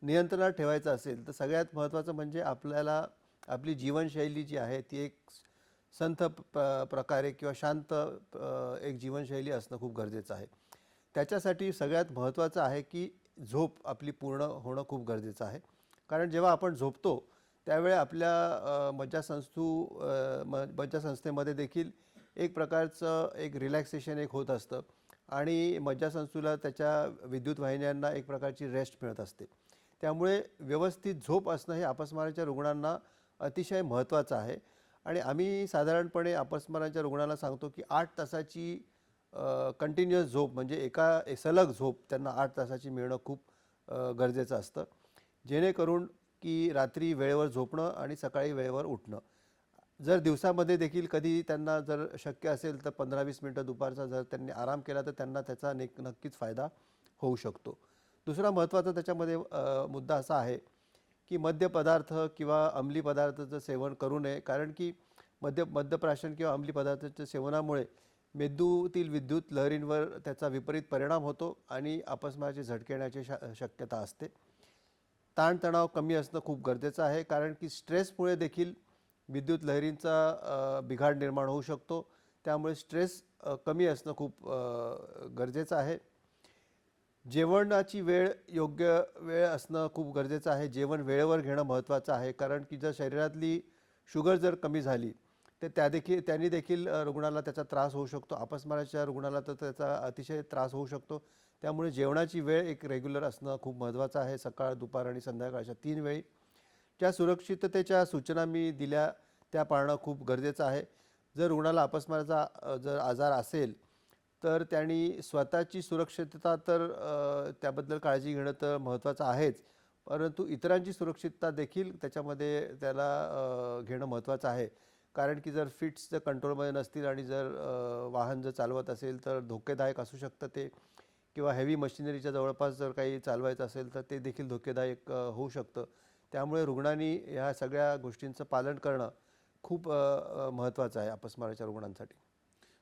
नियंत्रणात ठेवायचं असेल, तर सगळ्यात महत्त्वाचं म्हणजे आपल्याला आपली जीवनशैली जी आहे ती एक संथ प्रकारे किंवा शांत एक जीवनशैली असणं खूप गरजेचं आहे. त्याच्यासाठी सगळ्यात महत्त्वाचं आहे की झोप आपली पूर्ण होणं खूप गरजेचं आहे. कारण जेव्हा आपण झोपतो त्यावेळी आपल्या मज्जासंस्थेमध्ये देखील एक प्रकारचं एक रिलॅक्सेशन एक होत असतं, आणि मज्जासंस्थेला त्याच्या विद्युत वाहिन्यांना एक प्रकारची रेस्ट मिळत असते. त्यामुळे व्यवस्थित झोप असणं हे अपस्माराच्या रुग्णांना अतिशय महत्त्वाचं आहे. आणि आम्ही साधारणपणे अपस्माराच्या रुग्णाला सांगतो की 8 तासाची कंटिन्युअस झोप, म्हणजे सलग झोप त्यांना 8 तासाची मिळणं खूप गरजेचं असतं, जेणेकरून की रात्री वेळेवर झोपणं आणि सकाळी वेळेवर उठणं. जर दिवसामध्ये देखील कधी त्यांना जर शक्य असेल तर 15-20 मिनटं दुपारचा जर त्यांनी आराम केला तर त्यांना त्याचा नक्कीच फायदा होऊ शकतो. दुसरा महत्त्वाचा त्याच्यामध्ये मुद्दा असा आहे की मद्यपदार्थ किंवा अंमली पदार्थाचं सेवन करू नये. कारण की मद्यप्राशन किंवा अंमली पदार्थाच्या सेवनामुळे मेंदूतील विद्युत लहरींवर त्याचा विपरीत परिणाम होतो आणि अपस्माराचे झटके येण्याची शक्यता असते. ताणतणाव कमी असणं खूप गरजेचं आहे, कारण की स्ट्रेसमुळे देखील विद्युत लहरींचा बिघाड निर्माण होऊ शकतो. त्यामुळे स्ट्रेस कमी असणं खूप गरजेचं आहे. जेवणाची योग्य वेळ असणं खूप गरजेचं आहे. जेवण वेळेवर घेणं महत्त्वाचं आहे, कारण की जर शरीरातली शुगर जर कमी झाली तर त्यांनी देखील रुग्णाला त्याचा त्रास होऊ शकतो. अपस्माराच्या रुग्णाला तर त्याचा अतिशय त्रास होऊ शकतो. त्यामुळे जेवणाची वेळ एक रेग्युलर असणं खूप महत्त्वाचं आहे. सकाळ, दुपार आणि संध्याकाळच्या 3 वेळी. ज्या सुरक्षिततेच्या सूचना मी दिल्या त्या पाळणं खूप गरजेचं आहे. जर रुग्णाला अपस्माराचा जर आजार असेल तर त्यांनी स्वतःची सुरक्षितता तर त्याबद्दल काळजी घेणं तर महत्त्वाचं आहेच, परंतु इतरांची सुरक्षितता देखील त्याच्यामध्ये त्याला घेणं महत्त्वाचं आहे. कारण की जर फिट्स जर कंट्रोलमध्ये नसतील आणि जर वाहन जर चालवत असेल तर धोकेदायक असू शकतं ते, किंवा हेवी मशिनरीच्या जवळपास जर काही चालवायचं असेल तर ते देखील धोकेदायक होऊ शकतं. त्यामुळे रुग्णांनी ह्या सगळ्या गोष्टींचं पालन करणं खूप महत्त्वाचं आहे अपस्माराच्या रुग्णांसाठी.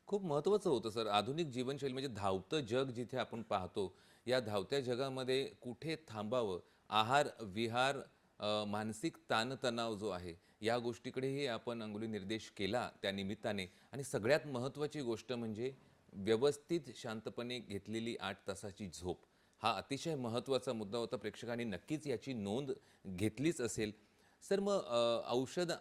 खूप महत्त्वाचं होतं सर. आधुनिक जीवनशैली म्हणजे धावतं जग जिथे आपण पाहतो, या धावत्या जगामध्ये कुठे थांबावं, आहार, विहार, मानसिक ताणतणाव जो आहे या गोष्टीकडेही आपण अंगुली निर्देश केला त्या निमित्ताने. आणि सगळ्यात महत्त्वाची गोष्ट म्हणजे व्यवस्थित शांतपणे घेतलेली 8 तासाची झोप. हा अतिशय महत्त्वाचा मुद्दा होता. प्रेक्षकांनी नक्कीच याची नोंद घेतलीच असेल. सर, मग औषध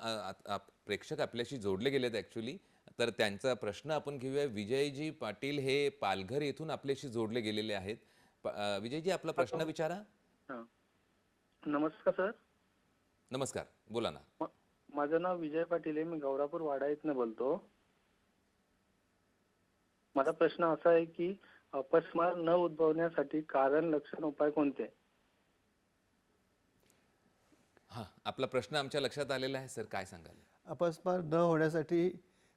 प्रेक्षक आपल्याशी जोडले गेलेत ॲक्च्युली, तर त्यांचा प्रश्न आपण घेऊया. विजयजी पाटील हे पालघर येथून आपल्याशी जोडले गेलेले आहेत. विजयजी, आपला प्रश्न विचारा. हां. नमस्कार सर. नमस्कार, बोला ना. माझं नाव विजय पाटील आहे. मी गौरापूर वाडा इथनं बोलतो. माझा प्रश्न असा आहे की अपस्मार न उद्भवण्यासाठी कारण लक्षण उपाय कोणते? हां, आपला प्रश्न आमच्या लक्षात आलेला आहे सर, काय सांगाल? अपस्मार न होण्यासाठी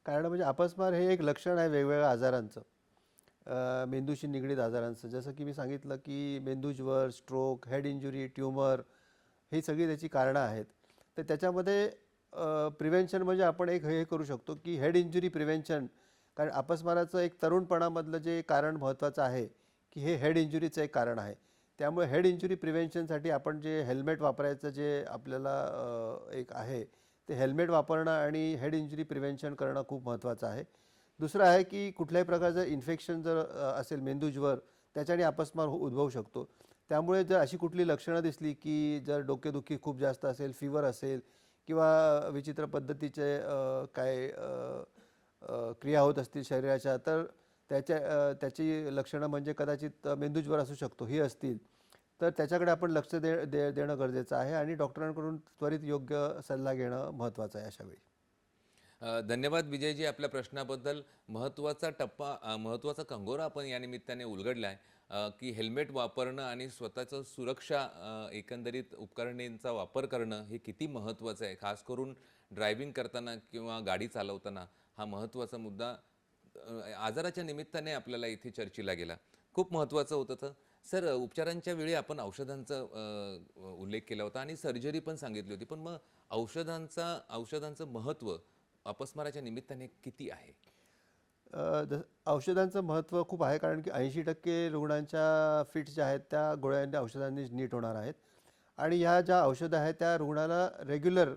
कारण म्हणजे अपस्मार हे एक लक्षण आहे वेगवेगळ्या आजारांचं, मेंदूशी निगडीत आजारांचं. जसं की मी सांगितलं की मेंदूज्वर, स्ट्रोक, हेड इंजुरी, ट्यूमर ही सगळी त्याची कारणं आहेत. तर त्याच्यामध्ये प्रिव्हेन्शन म्हणजे आपण एक हे करू शकतो की हेड इंजुरी प्रिव्हेन्शन. कारण अपस्माराचं एक तरुणपणामधलं जे कारण महत्त्वाचं आहे की हे हेड इंजुरीचं एक कारण आहे. त्यामुळे हेड इंजुरी प्रिव्हेन्शनसाठी आपण जे हेल्मेट वापरायचं जे आपल्याला एक आहे, ते हेल्मेट वापरणं आणि हेड इंजुरी प्रिव्हेन्शन करणं खूप महत्त्वाचं आहे. दुसरं आहे की कुठल्याही प्रकारचं इन्फेक्शन जर असेल मेंदूज्वर, त्याच्याने अपस्मार उद्भवू शकतो. त्यामुळे जर अशी कुठली लक्षणं दिसली की जर डोकेदुखी खूप जास्त असेल, फीवर असेल किंवा विचित्र पद्धतीचे काय क्रिया होत असतील शरीराच्या, तर त्याची लक्षणं म्हणजे कदाचित मेंदूज्वर असू शकतो ही असतील, तर त्याच्याकडे आपण लक्ष देणं गरजेचं आहे आणि डॉक्टरांकडून त्वरित योग्य सल्ला घेणं महत्त्वाचं आहे अशावेळी. धन्यवाद विजयजी, आपल्या प्रश्नाबद्दल. महत्त्वाचा कंगोरा आपण या निमित्ताने उलगडला आहे की हेल्मेट वापरणं आणि स्वतःचं सुरक्षा एकंदरीत उपकरणींचा वापर करणं हे किती महत्त्वाचं आहे. खास करून ड्रायव्हिंग करताना किंवा गाडी चालवताना हा महत्त्वाचा मुद्दा आजाराच्या निमित्ताने आपल्याला इथे चर्चेला गेला. खूप महत्त्वाचं होतं तर. सर, उपचारांच्या वेळी आपण औषधांचा उल्लेख केला होता आणि सर्जरी पण सांगितली होती. पण मग औषधांचं महत्त्व अपस्माराच्या निमित्ताने किती आहे? औषधांचं महत्त्व खूप आहे कारण की 80% रुग्णांच्या फिट्स ज्या आहेत त्या गोळ्यांनी औषधांनी नीट होणार आहेत. आणि ह्या ज्या औषधं आहेत त्या रुग्णाला रेग्युलर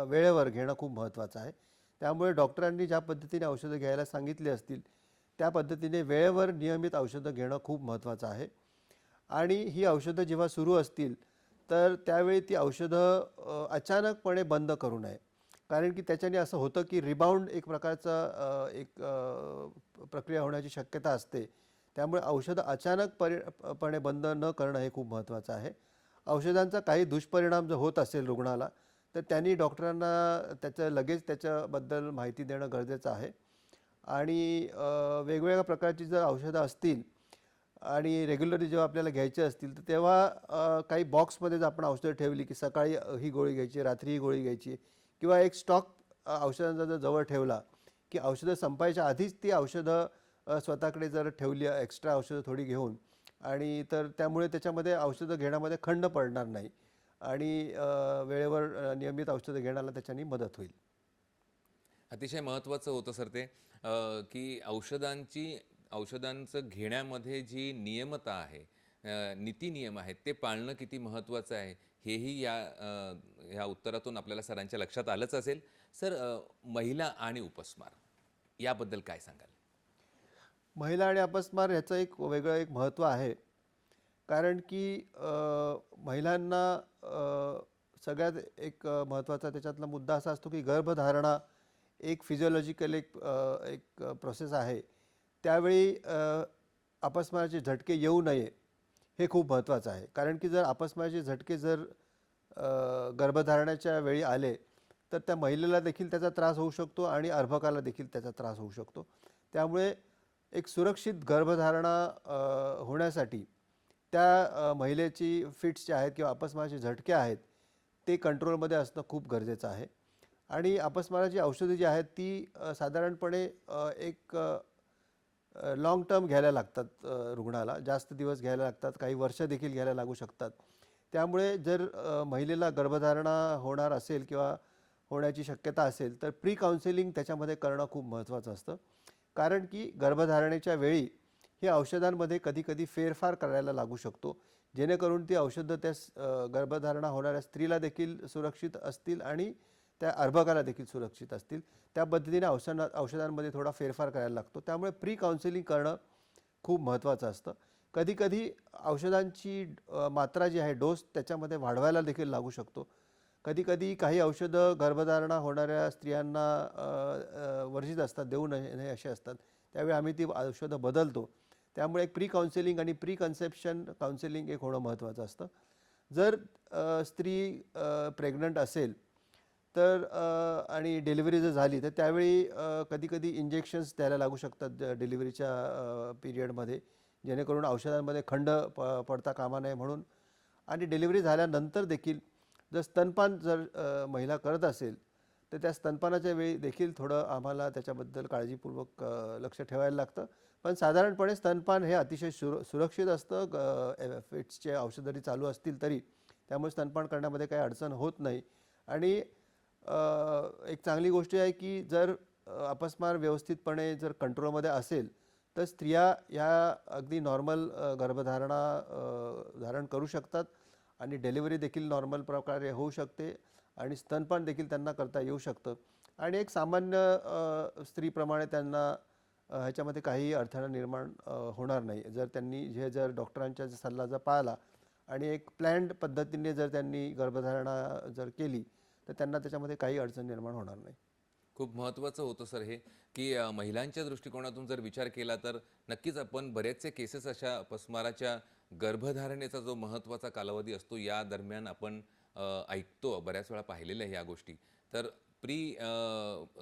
वेळेवर घेणं खूप महत्त्वाचं आहे. त्यामुळे डॉक्टरांनी ज्या पद्धतीने औषधं घ्यायला सांगितली असतील त्या पद्धतीने वेळेवर नियमित औषधं घेणं खूप महत्त्वाचं आहे. आणि ही औषधं जेव्हा सुरू असतील तर त्यावेळी ती औषधं अचानकपणे बंद करू नये. कारण की त्याच्याने असं होतं की रिबाउंड एक प्रकारचा प्रक्रिया होण्याची शक्यता असते. त्यामुळे औषधं पणे बंद न करणं हे खूप महत्त्वाचं आहे. औषधांचा काही दुष्परिणाम जर होत असेल रुग्णाला, तर त्यांनी डॉक्टरांना लगेच त्याच्याबद्दल माहिती देणं गरजेचं आहे. आणि वेगवेगळ्या प्रकारची जर औषधं असतील आणि रेग्युलरली जेव्हा आपल्याला घ्यायचे असतील, तर तेव्हा काही बॉक्समध्ये जर आपण औषधं ठेवली की सकाळी ही गोळी घ्यायची, रात्री ही गोळी घ्यायची किंवा एक स्टॉक औषधांचा जर जवळ ठेवला की औषधं संपायच्या आधीच ती औषधं स्वतःकडे जर ठेवली, एक्स्ट्रा औषधं थोडी घेऊन, आणि तर त्यामुळे त्याच्यामध्ये औषधं घेण्यामध्ये खंड पडणार नाही आणि वेळेवर नियमित औषधं घेण्याला त्याच्याने मदत होईल. अतिशय महत्त्वाचं होतं सर ते की औषधांचं घेण्यामध्ये जी नियमता आहे, नीती नियम आहेत ते पाळणं किती महत्त्वाचं आहे हेही ह्या उत्तरातून आपल्याला सरांच्या लक्षात आलंच असेल. सर, महिला आणि उपस्मार याबद्दल काय सांगाल? महिला आणि अपस्मार ह्याचं एक वेगळं एक महत्त्व आहे. कारण की महिलांना सगळ्यात एक महत्त्वाचा त्याच्यातला मुद्दा असा असतो की गर्भधारणा एक फिजिओलॉजिकल एक प्रोसेस आहे. त्यावेळी अपस्माराचे झटके येऊ नये हे खूप महत्त्वाचं आहे. कारण की जर अपस्माराचे झटके जर गर्भधारणाच्या वेळी आले तर त्या महिलेला देखील त्याचा त्रास होऊ शकतो आणि अर्भकाला देखील त्याचा त्रास होऊ शकतो. त्यामुळे एक सुरक्षित गर्भधारणा होण्यासाठी त्या महिलेची फिट्स जे आहेत किंवा अपस्माराचे झटके आहेत ते कंट्रोलमध्ये असणं खूप गरजेचं आहे. आणि अपस्माराची औषधं जी आहेत ती साधारणपणे एक लाँग टर्म घ्यायला लागतात, रुग्णाला जास्त दिवस घ्यायला लागतात, काही वर्ष देखील घ्यायला लागू शकतात. त्यामुळे जर महिलेला गर्भधारणा होणार असेल किंवा होण्याची शक्यता असेल तर प्री काउन्सिलिंग त्याच्यामध्ये करणं खूप महत्त्वाचं असतं. कारण की गर्भधारणेच्या वेळी ही औषधांमध्ये कधीकधी फेरफार करायला लागू शकतो, जेणेकरून ती औषधं त्या गर्भधारणा होणाऱ्या स्त्रीला देखील सुरक्षित असतील आणि त्या अर्भकाला देखील सुरक्षित असतील. त्या पद्धतीने औषधांमध्ये थोडा फेरफार करायला लागतो. त्यामुळे प्री काउन्सिलिंग करणं खूप महत्त्वाचं असतं. कधीकधी औषधांची मात्रा जी आहे, डोस त्याच्यामध्ये वाढवायला देखील लागू शकतो. कधीकधी काही औषधं गर्भधारणा होणाऱ्या स्त्रियांना वर्जित असतात, देऊ नये असे असतात. त्यावेळी आम्ही ती औषधं बदलतो. त्यामुळे एक प्री काउन्सिलिंग आणि प्री कन्सेप्शन काउन्सिलिंग एक होणं महत्त्वाचं असतं. जर स्त्री प्रेग्नंट असेल तर आणि डिलिव्हरी जर झाली तर त्यावेळी कधीकधी इंजेक्शन्स द्यायला लागू शकतात डिलिव्हरीच्या पिरियडमध्ये, जेणेकरून औषधांमध्ये खंड पडता कामा नये म्हणून. आणि डिलिव्हरी झाल्यानंतर देखील जर स्तनपान महिला करत असेल तर त्या स्तनपानाच्या वेळी देखील थोडं आम्हाला त्याच्याबद्दल काळजीपूर्वक लक्ष ठेवायला लागतं. पण साधारणपणे स्तनपान हे अतिशय सुरक्षित असतं, फिट्सचे औषध जरी चालू असतील तरी, त्यामुळे स्तनपान करण्यामध्ये काही अडचण होत नाही. आणि एक चांगली गोष्ट आहे की जर अपस्मार व्यवस्थितपणे जर कंट्रोलमध्ये असेल तर स्त्रिया ह्या अगदी नॉर्मल धारण करू शकतात आणि डिलिव्हरी देखील नॉर्मल प्रकारे होऊ शकते आणि स्तनपान देखील त्यांना करता येऊ शकतं. आणि एक सामान्य स्त्रीप्रमाणे त्यांना ह्याच्यामध्ये काही अडथळा निर्माण होणार नाही जर त्यांनी जर डॉक्टरांचा सल्ला जर पाळला आणि एक प्लॅन्ड पद्धतीने जर त्यांनी गर्भधारणा जर केली तर त्यांना त्याच्यामध्ये काही अडचण निर्माण होणार नाही. खूप महत्त्वाचं होतं सर हे, की महिलांच्या दृष्टिकोनातून जर विचार केला तर नक्कीच आपण बरेचसे केसेस अशा अपस्माराच्या गर्भधारणेचा जो महत्त्वाचा कालावधी असतो या दरम्यान आपण ऐकतो, बऱ्याच वेळा पाहिलेल्या ह्या गोष्टी. तर प्री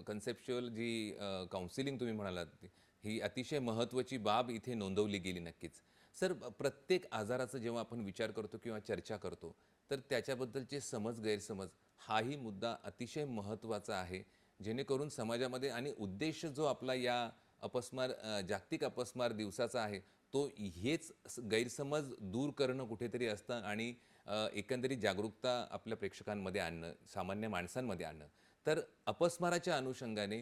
कन्सेप्च्युअल जी काउन्सिलिंग तुम्ही म्हणालात ही अतिशय महत्त्वाची बाब इथे नोंदवली गेली नक्कीच. सर, प्रत्येक आजाराचा जेव्हा आपण विचार करतो किंवा चर्चा करतो तर त्याच्याबद्दलचे समज गैरसमज हाही मुद्दा अतिशय महत्त्वाचा आहे, जेणेकरून समाजामध्ये आणि उद्देश जो आपला या जागतिक अपस्मार दिवसाचा आहे तो हेच गैरसमज दूर करणं कुठेतरी असतं आणि एकंदरीत जागरूकता आपल्या प्रेक्षकांमध्ये आणणं, सामान्य माणसांमध्ये आणणं. तर अपस्माराच्या अनुषंगाने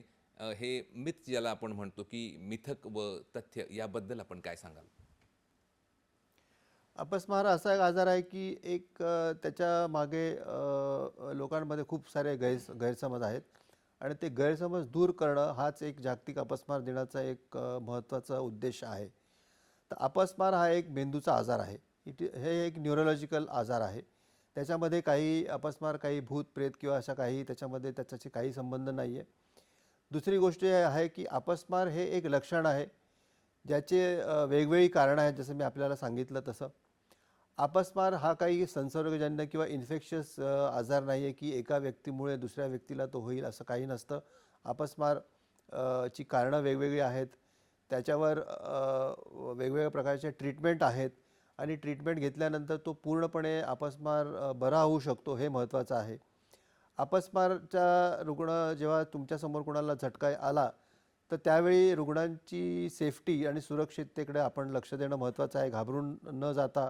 हे मिथ ज्याला आपण म्हणतो की मिथक व तथ्य याबद्दल आपण काय सांगाल? अपस्मार असा एक आजार आहे की त्याच्या मागे लोकांमध्ये खूप सारे गैरसमज आहेत आणि ते गैरसमज दूर करणं हाच एक जागतिक अपस्मार दिनाचा एक महत्त्वाचा उद्देश आहे. तर अपस्मार हा एक मेंदूचा आजार आहे. हे एक न्यूरोलॉजिकल आजार आहे. त्याच्यामध्ये काही अपस्मार काही भूत प्रेत किंवा अशा काही त्याच्यामध्ये त्याच्याशी काही संबंध नाही आहे. दुसरी गोष्ट आहे की अपस्मार हे एक लक्षण आहे ज्याचे वेगवेगळी कारणं आहेत. जसं मी आपल्याला सांगितलं तसं अपस्मार हा काही संसर्गजन्य किंवा इन्फेक्शियस आजार नाही आहे की एका व्यक्तीमुळे दुसऱ्या व्यक्तीला तो होईल असं काही नसतं. अपस्मार ची कारणं वेगवेगळी आहेत, त्याच्यावर वेगवेगळ्या प्रकारचे ट्रीटमेंट आहेत आणि ट्रीटमेंट घेतल्यानंतर तो पूर्णपणे अपस्मार बरा होऊ शकतो, हे महत्त्वाचं आहे. अपस्मारचा रुग्ण जेव्हा तुमच्यासमोर कोणाला झटका आला तर त्यावेळी रुग्णांची सेफ्टी आणि सुरक्षिततेकडे आपण लक्ष देणं महत्त्वाचं आहे. घाबरून न जाता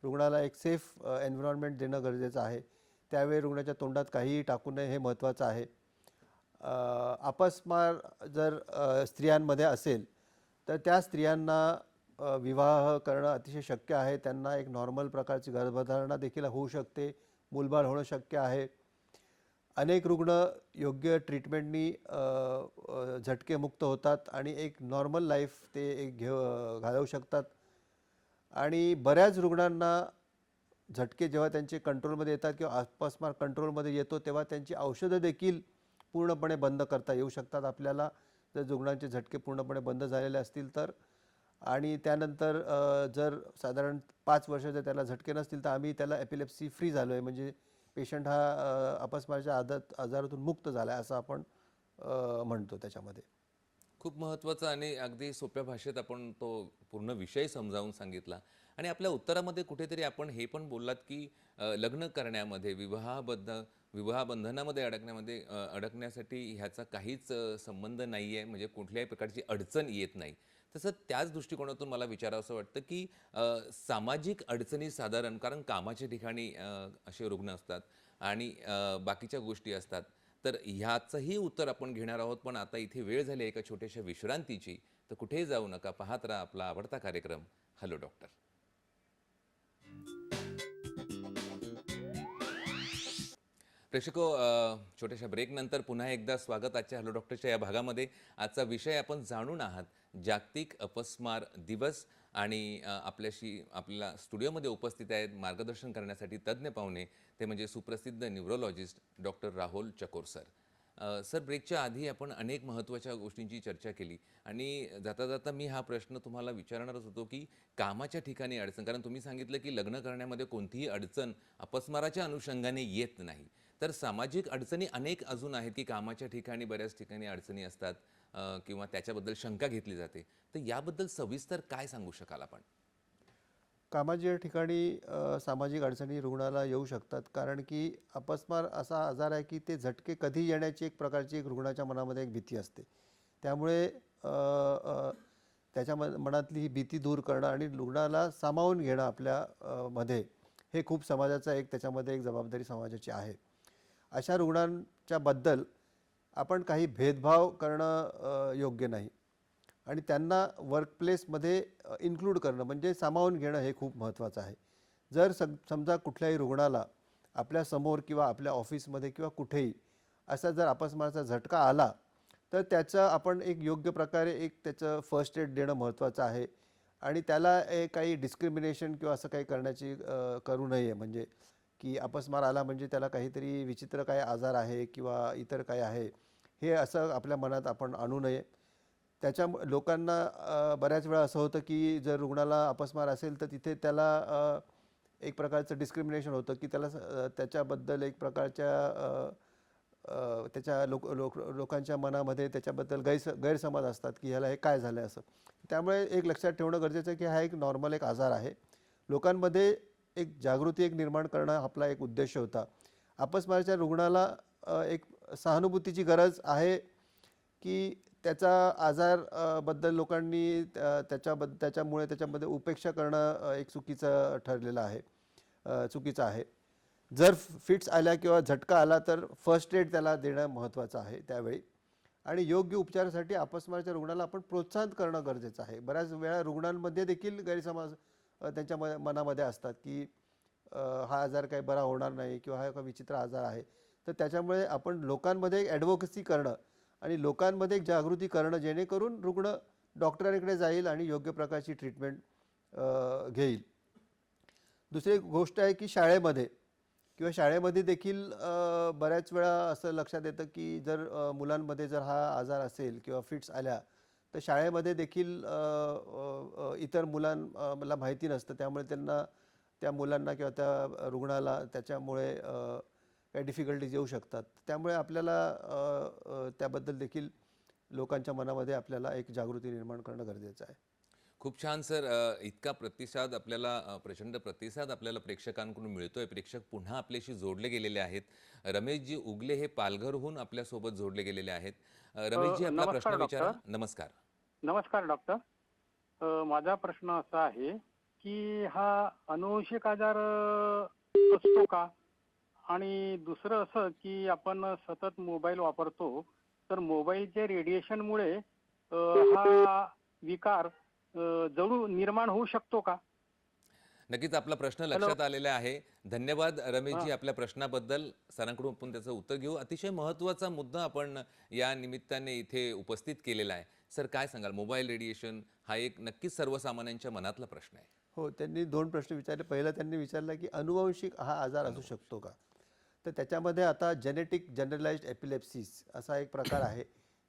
रुग्णाला एक सेफ एन्व्हायरमेंट देणं गरजेचं आहे. त्यावेळी रुग्णाच्या तोंडात काहीही टाकू नये हे महत्त्वाचं आहे. अपस्मार जर स्त्रियांमध्ये असेल तर त्या स्त्रियांना विवाह करणं अतिशय शक्य आहे. त्यांना एक नॉर्मल प्रकारची गर्भधारणा देखील होऊ शकते, मूलबाळ होणं शक्य आहे. अनेक रुग्ण योग्य ट्रीटमेंटनी झटकेमुक्त होतात आणि एक नॉर्मल लाईफ ते घालवू शकतात. आणि बऱ्याच रुग्णांना झटके जेव्हा त्यांचे कंट्रोलमध्ये येतात किंवा अपस्मार कंट्रोलमध्ये येतो तेव्हा त्यांची औषधं देखील पूर्णपणे बंद करता येऊ शकतात आपल्याला, जर रुग्णांचे झटके पूर्णपणे बंद झालेले असतील तर. आणि त्यानंतर जर साधारण 5 वर्ष जर त्याला झटके नसतील तर आम्ही त्याला एपिलेप्सी फ्री झालो आहे, म्हणजे पेशंट हा अपस्मारच्या आजारातून मुक्त झाला आहे असं आपण म्हणतो त्याच्यामध्ये. खूप महत्त्वाचं आणि अगदी सोप्या भाषेत आपण तो पूर्ण विषय समजावून सांगितला. आणि आपल्या उत्तरामध्ये कुठेतरी आपण हे पण बोललात की लग्न करण्यामध्ये विवाहबंधनामध्ये अडकण्यासाठी ह्याचा काहीच संबंध नाही आहे, म्हणजे कुठल्याही प्रकारची अडचण येत नाही. तसं त्याच दृष्टिकोनातून मला विचारावंसं वाटतं की सामाजिक अडचणी साधारण, कारण कामाच्या ठिकाणी असे रुग्ण असतात आणि बाकीच्या गोष्टी असतात, तर ह्याचंही उत्तर आपण घेणार आहोत. पण आता इथे वेळ झाली एका छोट्याशा विश्रांतीची, तर कुठेही जाऊ नका, पाहत राहा आपला आवडता कार्यक्रम हॅलो डॉक्टर. प्रेक्षको, छोट्याशा ब्रेकनंतर पुन्हा एकदा स्वागत आजच्या हॅलो डॉक्टरच्या या भागामध्ये. आजचा विषय आपण जाणून आहात जागतिक अपस्मार दिवस आणि आपल्या स्टुडिओमध्ये उपस्थित आहेत मार्गदर्शन करण्यासाठी तज्ज्ञ पाहुणे, ते म्हणजे सुप्रसिद्ध न्यूरोलॉजिस्ट डॉक्टर राहुल चकोर सर. सर, ब्रेकच्या आधी आपण अनेक महत्त्वाच्या गोष्टींची चर्चा केली आणि जाता जाता मी हा प्रश्न तुम्हाला विचारणारच होतो की कामाच्या ठिकाणी अडचण, कारण तुम्ही सांगितलं की लग्न करण्यामध्ये कोणतीही अडचण अपस्माराच्या अनुषंगाने येत नाही. तर सामाजिक अडचणी अनेक अजून आहेत की कामाच्या ठिकाणी बऱ्याच ठिकाणी अडचणी असतात किंवा त्याच्याबद्दल शंका घेतली जाते. तर याबद्दल सविस्तर काय सांगू शकाल आपण? कामाच्या ठिकाणी सामाजिक अडचणी रुग्णाला येऊ शकतात, कारण की अपस्मार असा आजार आहे की ते झटके कधी येण्याची एक प्रकारची एक रुग्णाच्या मनामध्ये एक भीती असते. त्यामुळे त्याच्या मनातली ही भीती दूर करणं आणि रुग्णाला सामावून घेणं आपल्या मध्ये, हे खूप समाजाचा एक त्याच्यामध्ये एक जबाबदारी समाजाची आहे. अशा रुग्णांच्या बद्दल आपण काही भेदभाव करणं योग्य नाही आणि त्यांना वर्कप्लेसमध्ये इन्क्लूड करणं म्हणजे सामावून घेणं हे खूप महत्त्वाचं आहे. जर समजा कुठल्याही रुग्णाला आपल्या समोर किंवा आपल्या ऑफिसमध्ये किंवा कुठेही असा जर अपस्माराचा झटका आला, तर त्याचं आपण एक योग्य प्रकारे एक त्याचं फर्स्ट एड देणं महत्त्वाचं आहे आणि त्याला काही डिस्क्रिमिनेशन किंवा असं काही करण्याची करू नये. म्हणजे की अपस्मार आला म्हणजे त्याला काहीतरी विचित्र काही आजार आहे किंवा इतर काही आहे, हे असं आपल्या मनात आपण आणू नये. त्याच्या लोकांना बऱ्याच वेळा असं होतं की जर रुग्णाला अपस्मार असेल तर तिथे त्याला एक प्रकारचं डिस्क्रिमिनेशन होतं की त्याला त्याच्याबद्दल एक प्रकारच्या त्याच्या लोकांच्या मनामध्ये त्याच्याबद्दल गैरसमज असतात की ह्याला हे काय झालं आहे असं. त्यामुळे एक लक्षात ठेवणं गरजेचं आहे की हा एक नॉर्मल एक आजार आहे. लोकांमध्ये एक जागृती एक निर्माण करणं आपला एक उद्देश होता. अपस्माराच्या रुग्णाला एक सहानुभूतीची गरज आहे की त्याचा आजार बद्दल लोकांनी त्याच्यामुळे त्याच्यामध्ये उपेक्षा करणं एक चुकीचं ठरलेलं आहे, चुकीचं आहे. जर फिट्स आल्या किंवा झटका आला तर फर्स्ट एड त्याला देणं महत्त्वाचं आहे त्यावेळी आणि योग्य उपचारासाठी अपस्माराच्या रुग्णाला आपण प्रोत्साहन करणं गरजेचं आहे. बऱ्याच वेळा रुग्णांमध्ये देखील गैरसमज त्यांच्या मनामध्ये असतात की हा आजार काही बरा होणार नाही किंवा हा विचित्र आजार आहे. तर त्याच्यामुळे आपण लोकांमध्ये एक ॲडव्होकेसी करणं आणि लोकांमध्ये एक जागृती करणं जेणेकरून रुग्ण डॉक्टरांकडे जाईल आणि योग्य प्रकारची ट्रीटमेंट घेईल. दुसरी गोष्ट आहे की शाळेमध्ये देखील बऱ्याच वेळा असं लक्षात येतं की जर मुलांमध्ये जर हा आजार असेल किंवा फिट्स आल्या तर शाळेमध्ये देखील इतर मुलांना माहिती नसतं, त्यामुळे त्या मुलांना किंवा त्या रुग्णाला त्याच्यामुळे काही डिफिकल्टीज येऊ शकतात. त्यामुळे आपल्याला त्याबद्दल देखील लोकांच्या मनामध्ये आपल्याला एक जागृती निर्माण करणं गरजेचं आहे. खूप छान सर. इतका प्रतिसाद आपल्याला प्रचंड प्रतिसाद आपल्याला प्रेक्षकांकडून मिळतोय. प्रेक्षक पुन्हा आपल्याशी जोडले गेलेले आहेत. रमेशजी उगले हे पालघरहून आपल्यासोबत जोडले गेलेले आहेत. रमेशजी आपला प्रश्न नमस्कार विचारा. डॉक्टर. नमस्कार. नमस्कार डॉक्टर. माझा प्रश्न असा आहे की हा अनुवंशिक आजार असतो का? आणि दुसरं असं की आपण सतत मोबाईल वापरतो, तर मोबाईलच्या रेडिएशनमुळे हा विकार जळू निर्माण होऊ शकतो का? नक्कीच आपला प्रश्न हॅलो. लक्षात आलेला आहे. धन्यवाद रमेशजी हां. आपल्या प्रश्नाबद्दल. सरांकडून आपण त्याचं उत्तर घेऊ. अतिशय महत्त्वाचा मुद्दा आपण या निमित्ताने इथे उपस्थित केलेला आहे. सर काय सांगाल? मोबाईल रेडिएशन हा एक नक्कीच सर्वसामान्यांच्या मनातला प्रश्न आहे. हो, त्यांनी 2 प्रश्न विचारले. पहिला त्यांनी विचारला की अनुवांशिक हा आजार असू शकतो का? तर त्याच्यामध्ये आता जेनेटिक जनरलाइज्ड एपिलेप्सिस असा एक प्रकार आहे,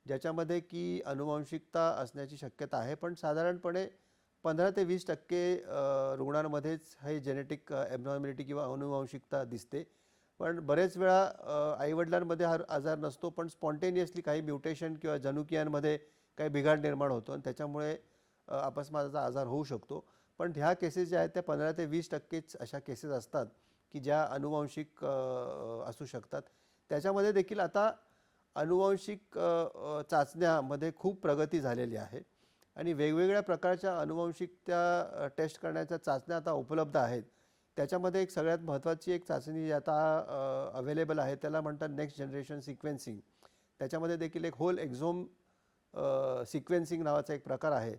ज्याच्यामध्ये की अनुवांशिकता असण्याची शक्यता आहे, पण साधारणपणे 15 ते 20% रुग्णांमध्येच हे जेनेटिक ॲबनॉर्मॅलिटी किंवा अनुवांशिकता दिसते. पण बरेच वेळा आईवडिलांमध्ये हा आजार नसतो, पण स्पॉन्टेनियसली काही म्युटेशन किंवा जनुकीयांमध्ये काही बिघाड निर्माण होतो आणि त्याच्यामुळे अपस्माराचा आजार होऊ शकतो. पण ह्या केसेस ज्या आहेत त्या 15 ते 20%च अशा केसेस असतात की ज्या अनुवांशिक असू शकतात. त्याच्यामध्ये देखील आता अनुवांशिक चाचण्यामध्ये खूप प्रगती झालेली आहे आणि वेगवेगळ्या प्रकारच्या अनुवांशिकता टेस्ट करण्याच्या चाचण्या आता उपलब्ध आहेत. त्याच्यामध्ये एक सगळ्यात महत्त्वाची एक चाचणी जी आता अवेलेबल आहे त्याला म्हणतात नेक्स्ट जनरेशन सिक्वेन्सिंग. त्याच्यामध्ये देखील एक होल एक्झोम सिक्वेन्सिंग नावाचा एक प्रकार आहे,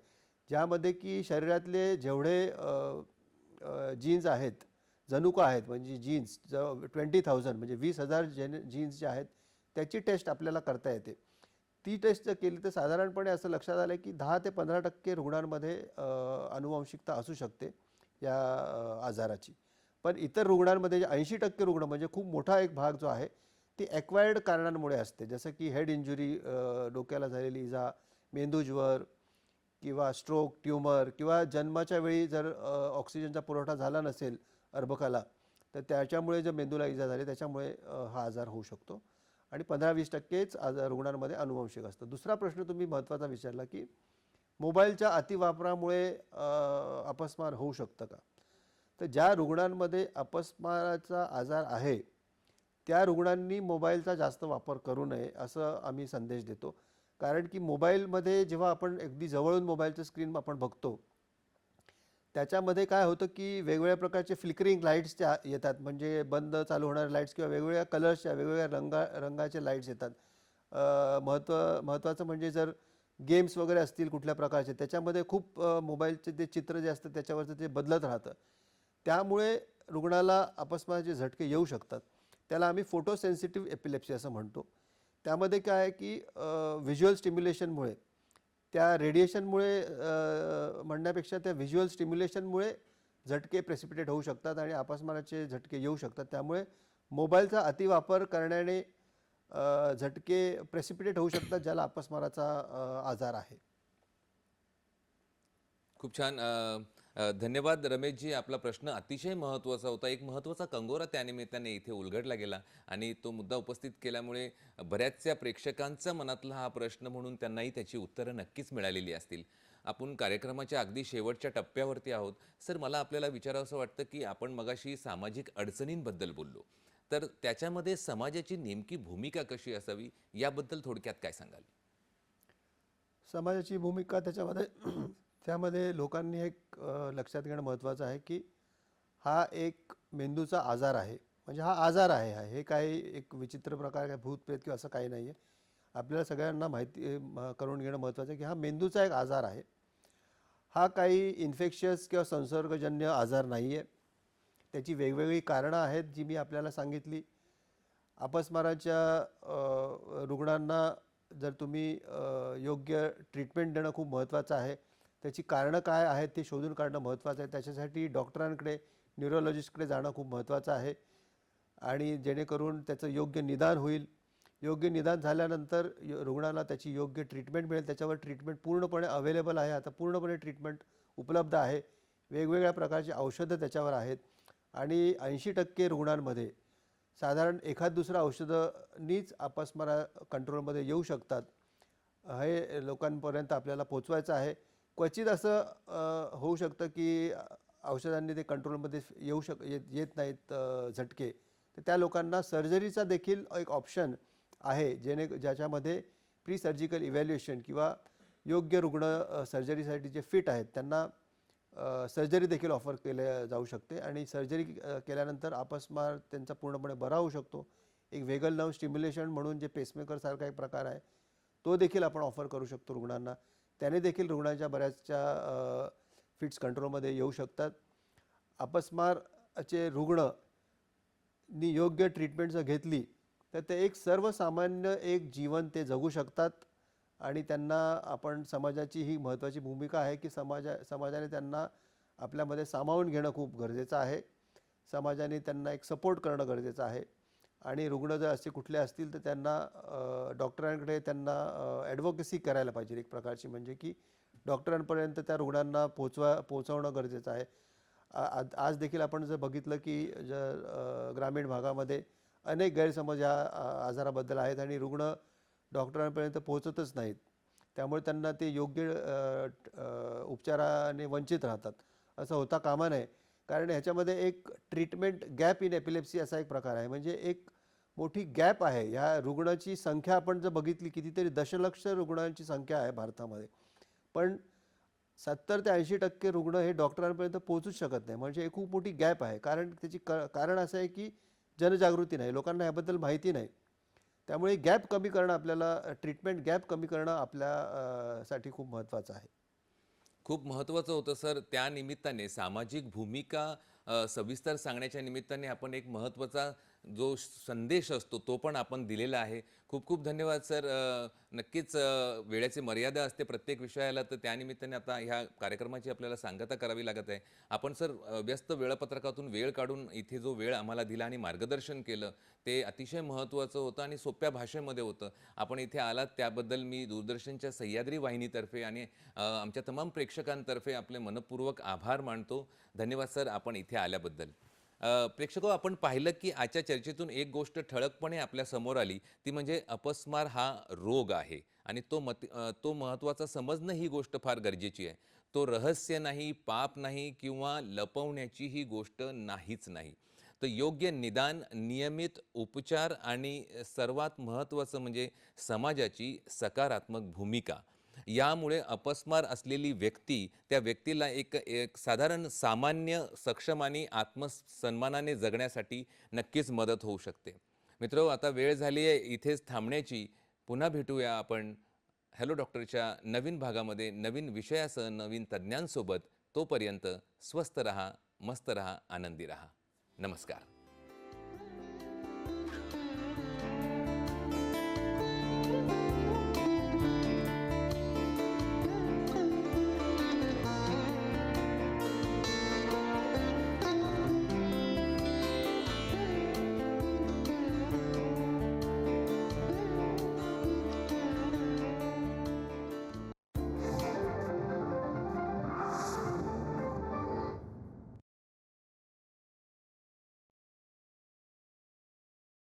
ज्यामध्ये की शरीरातले जेवढे जीन्स आहेत, जनुकं आहेत, म्हणजे जीन्स 20,000 म्हणजे 20,000 जीन्स जे आहेत त्याची टेस्ट आपल्याला करता येते. ती टेस्ट जर केली तर साधारणपणे असं लक्षात आलं की 10 ते 15% रुग्णांमध्ये अनुवांशिकता असू शकते या आजाराची. पण इतर रुग्णांमध्ये 80% रुग्ण म्हणजे खूप मोठा एक भाग जो आहे ती ॲक्वायर्ड कारणांमुळे असते, जसं की हेड इंजुरी, डोक्याला झालेली इजा, मेंदूज्वर किंवा स्ट्रोक, ट्यूमर किंवा जन्माच्या वेळी जर ऑक्सिजनचा पुरवठा झाला नसेल अर्भकाला तर त्याच्यामुळे जर मेंदूला इजा झाली त्याच्यामुळे हा आजार होऊ शकतो आणि 15-20% आजार रुग्णांमध्ये अनुवंशिक असतं. दुसरा प्रश्न तुम्ही महत्त्वाचा विचारला की मोबाईलच्या अतिवापरामुळे अपस्मार होऊ शकतं का? तर ज्या रुग्णांमध्ये अपस्माराचा आजार आहे त्या रुग्णांनी मोबाईलचा जास्त वापर करू नये असं आम्ही संदेश देतो. कारण की मोबाईलमध्ये जेव्हा आपण अगदी जवळून मोबाईलचं स्क्रीन आपण बघतो त्याच्यामध्ये काय होतं की वेगवेगळ्या प्रकारचे फ्लिकरिंग लाईट्स त्या येतात, म्हणजे बंद चालू होणारे लाईट्स किंवा वेगवेगळ्या कलर्सच्या वेगवेगळ्या रंगाचे लाईट्स येतात. महत्त्वाचं म्हणजे जर गेम्स वगैरे असतील कुठल्या प्रकारचे त्याच्यामध्ये खूप मोबाईलचे ते चित्र जे असतं त्याच्यावरचं ते बदलत राहतं. त्यामुळे रुग्णाला अपस्माराचे झटके येऊ शकतात. त्याला आम्ही फोटो सेन्सिटिव्ह एपिलेप्सी असं म्हणतो. त्यामध्ये काय आहे की व्हिज्युअल स्टिम्युलेशनमुळे त्या रेडिएशनमुळे म्हणण्यापेक्षा त्या व्हिज्युअल स्टिम्युलेशनमुळे झटके प्रेसिपिटेट होऊ शकतात आणि अपस्माराचे झटके येऊ शकतात. त्यामुळे मोबाईलचा अतिवापर करण्याने झटके प्रेसिपिटेट होऊ शकतात ज्याला अपस्माराचा आजार आहे. खूप छान. धन्यवाद रमेशजी. आपला प्रश्न अतिशय महत्त्वाचा होता. एक महत्त्वाचा कंगोरा त्यानिमित्ताने इथे उलगडला गेला आणि तो मुद्दा उपस्थित केल्यामुळे बऱ्याचशा प्रेक्षकांचा मनातला हा प्रश्न म्हणून त्यांनाही त्याची उत्तरं नक्कीच मिळालेली असतील. आपण कार्यक्रमाच्या अगदी शेवटच्या टप्प्यावरती आहोत. सर, मला आपल्याला विचारावंसं वाटतं की आपण मगाशी सामाजिक अडचणींबद्दल बोललो, तर त्याच्यामध्ये समाजाची नेमकी भूमिका कशी असावी याबद्दल थोडक्यात काय सांगाल? समाजाची भूमिका त्यामध्ये लोकांनी एक लक्षात घेणं महत्त्वाचं आहे की हा एक मेंदूचा आजार आहे. म्हणजे हा आजार आहे, हे काही एक विचित्र प्रकार, काय भूतप्रेत किंवा असं काही नाही आहे. आपल्याला सगळ्यांना माहिती करून घेणं महत्त्वाचं आहे की हा मेंदूचा एक आजार आहे. हा काही इन्फेक्शियस किंवा संसर्गजन्य आजार नाही आहे. त्याची वेगवेगळी कारणं आहेत जी मी आपल्याला सांगितली. अपस्माराच्या रुग्णांना जर तुम्ही योग्य ट्रीटमेंट देणं खूप महत्त्वाचं आहे. त्याची कारणं काय आहेत ते शोधून काढणं महत्त्वाचं आहे. त्याच्यासाठी डॉक्टरांकडे, न्यूरोलॉजिस्टकडे जाणं खूप महत्त्वाचं आहे आणि जेणेकरून त्याचं योग्य निदान होईल. योग्य निदान झाल्यानंतर रुग्णाला त्याची योग्य ट्रीटमेंट मिळेल. त्याच्यावर ट्रीटमेंट पूर्णपणे अवेलेबल आहे, आता पूर्णपणे ट्रीटमेंट उपलब्ध आहे. वेगवेगळ्या प्रकारची औषधं त्याच्यावर आहेत आणि 80% रुग्णांमध्ये साधारण एखाद दुसरं औषधांनीच अपस्मारा कंट्रोलमध्ये येऊ शकतात. हे लोकांपर्यंत आपल्याला पोचवायचं आहे. क्वचित असं होऊ शकतं की औषधांनी ते कंट्रोलमध्ये येत नाहीत झटके, तर त्या लोकांना सर्जरीचा देखील एक ऑप्शन आहे ज्याच्यामध्ये प्री सर्जिकल इव्हॅल्युएशन किंवा योग्य रुग्ण सर्जरीसाठी जे फिट आहेत त्यांना सर्जरी देखील ऑफर केले जाऊ शकते आणि सर्जरी केल्यानंतर अपस्मार त्यांचा पूर्णपणे बरा होऊ शकतो. एक वेगल नर्व स्टिम्युलेशन म्हणून जे पेसमेकरसारखा एक प्रकार आहे तो देखील आपण ऑफर करू शकतो रुग्णांना. त्याने देखील रुग्णांच्या बऱ्याचशा फिट्स कंट्रोलमध्ये येऊ शकतात. अपस्मारचे रुग्णनी योग्य ट्रीटमेंट जर घेतली तर ते एक सर्वसामान्य एक जीवन ते जगू शकतात आणि त्यांना आपण समाजाची ही महत्त्वाची भूमिका आहे की समाजाने त्यांना आपल्यामध्ये सामावून घेणं खूप गरजेचं आहे. समाजाने त्यांना एक सपोर्ट करणं गरजेचं आहे आणि रुग्ण जर असे कुठले असतील तर त्यांना डॉक्टरांकडे त्यांना ॲडव्होकेसी करायला पाहिजे एक प्रकारची, म्हणजे की डॉक्टरांपर्यंत त्या रुग्णांना पोचवणं गरजेचं आहे. आज देखील आपण जर बघितलं की ग्रामीण भागामध्ये अनेक गैरसमज या आजाराबद्दल आहेत आणि रुग्ण डॉक्टरांपर्यंत पोहोचतच नाहीत. त्यामुळे त्यांना ते योग्य उपचाराने वंचित राहतात. असं होता कामा नये, कारण ह्याच्यामध्ये एक ट्रीटमेंट गॅप इन एपिलेप्सी असा एक प्रकार आहे. म्हणजे एक मोठी गॅप आहे. ह्या रुग्णाची संख्या आपण जर बघितली कितीतरी दशलक्ष रुग्णांची संख्या आहे भारतामध्ये, पण 70 ते 80% रुग्ण हे डॉक्टरांपर्यंत पोहोचूच शकत नाही. म्हणजे एक खूप मोठी गॅप आहे. त्याची कारण असं आहे की जनजागृती नाही, लोकांना याबद्दल माहिती नाही. त्यामुळे गॅप कमी करणं, आपल्याला ट्रीटमेंट गॅप कमी करणं आपल्यासाठी खूप महत्त्वाचं आहे. खूप महत्त्वाचं होतं सर. त्या निमित्ताने सामाजिक भूमिका सविस्तर सांगण्याच्या निमित्ताने आपण एक महत्त्वाचा जो संदेश असतो तो पण आपण दिलेला आहे. खूप खूप धन्यवाद सर. नक्कीच वेळेची मर्यादा असते प्रत्येक विषयाला, तर त्यानिमित्ताने आता ह्या कार्यक्रमाची आपल्याला सांगता करावी लागत आहे. आपण सर व्यस्त वेळापत्रकातून वेळ काढून इथे जो वेळ आम्हाला दिला आणि मार्गदर्शन केलं ते अतिशय महत्त्वाचं होतं आणि सोप्या भाषेमध्ये होतं. आपण इथे आलात त्याबद्दल मी दूरदर्शनच्या सह्याद्री वाहिनीतर्फे आणि आमच्या तमाम प्रेक्षकांतर्फे आपले मनपूर्वक आभार मानतो. धन्यवाद सर आपण इथे आल्याबद्दल. प्रेक्षको, आपण पाहिलं की आजच्या चर्चेतून एक गोष्ट ठळकपणे आपल्या समोर आली, ती म्हणजे अपस्मार हा रोग आहे आणि तो महत्त्वाचा समजणं ही गोष्ट फार गरजेची आहे. तो रहस्य नाही, पाप नाही किंवा लपवण्याची ही गोष्ट नाहीच नाही. तर योग्य निदान, नियमित उपचार आणि सर्वात महत्त्वाचं म्हणजे समाजाची सकारात्मक भूमिका, यामुळे अपस्मार असलेली व्यक्ती, त्या व्यक्तीला एक एक साधारण सामान्य, सक्षम आणि आत्मसन्मानाने जगण्यासाठी नक्कीच मदत होऊ शकते. मित्र, आता वेळ झाली आहे इथेच थांबण्याची. पुन्हा भेटूया आपण हॅलो डॉक्टरच्या नवीन भागामध्ये नवीन विषयासह नवीन तज्ज्ञांसोबत. तोपर्यंत स्वस्थ रहा, मस्त रहा, आनंदी रहा. नमस्कार.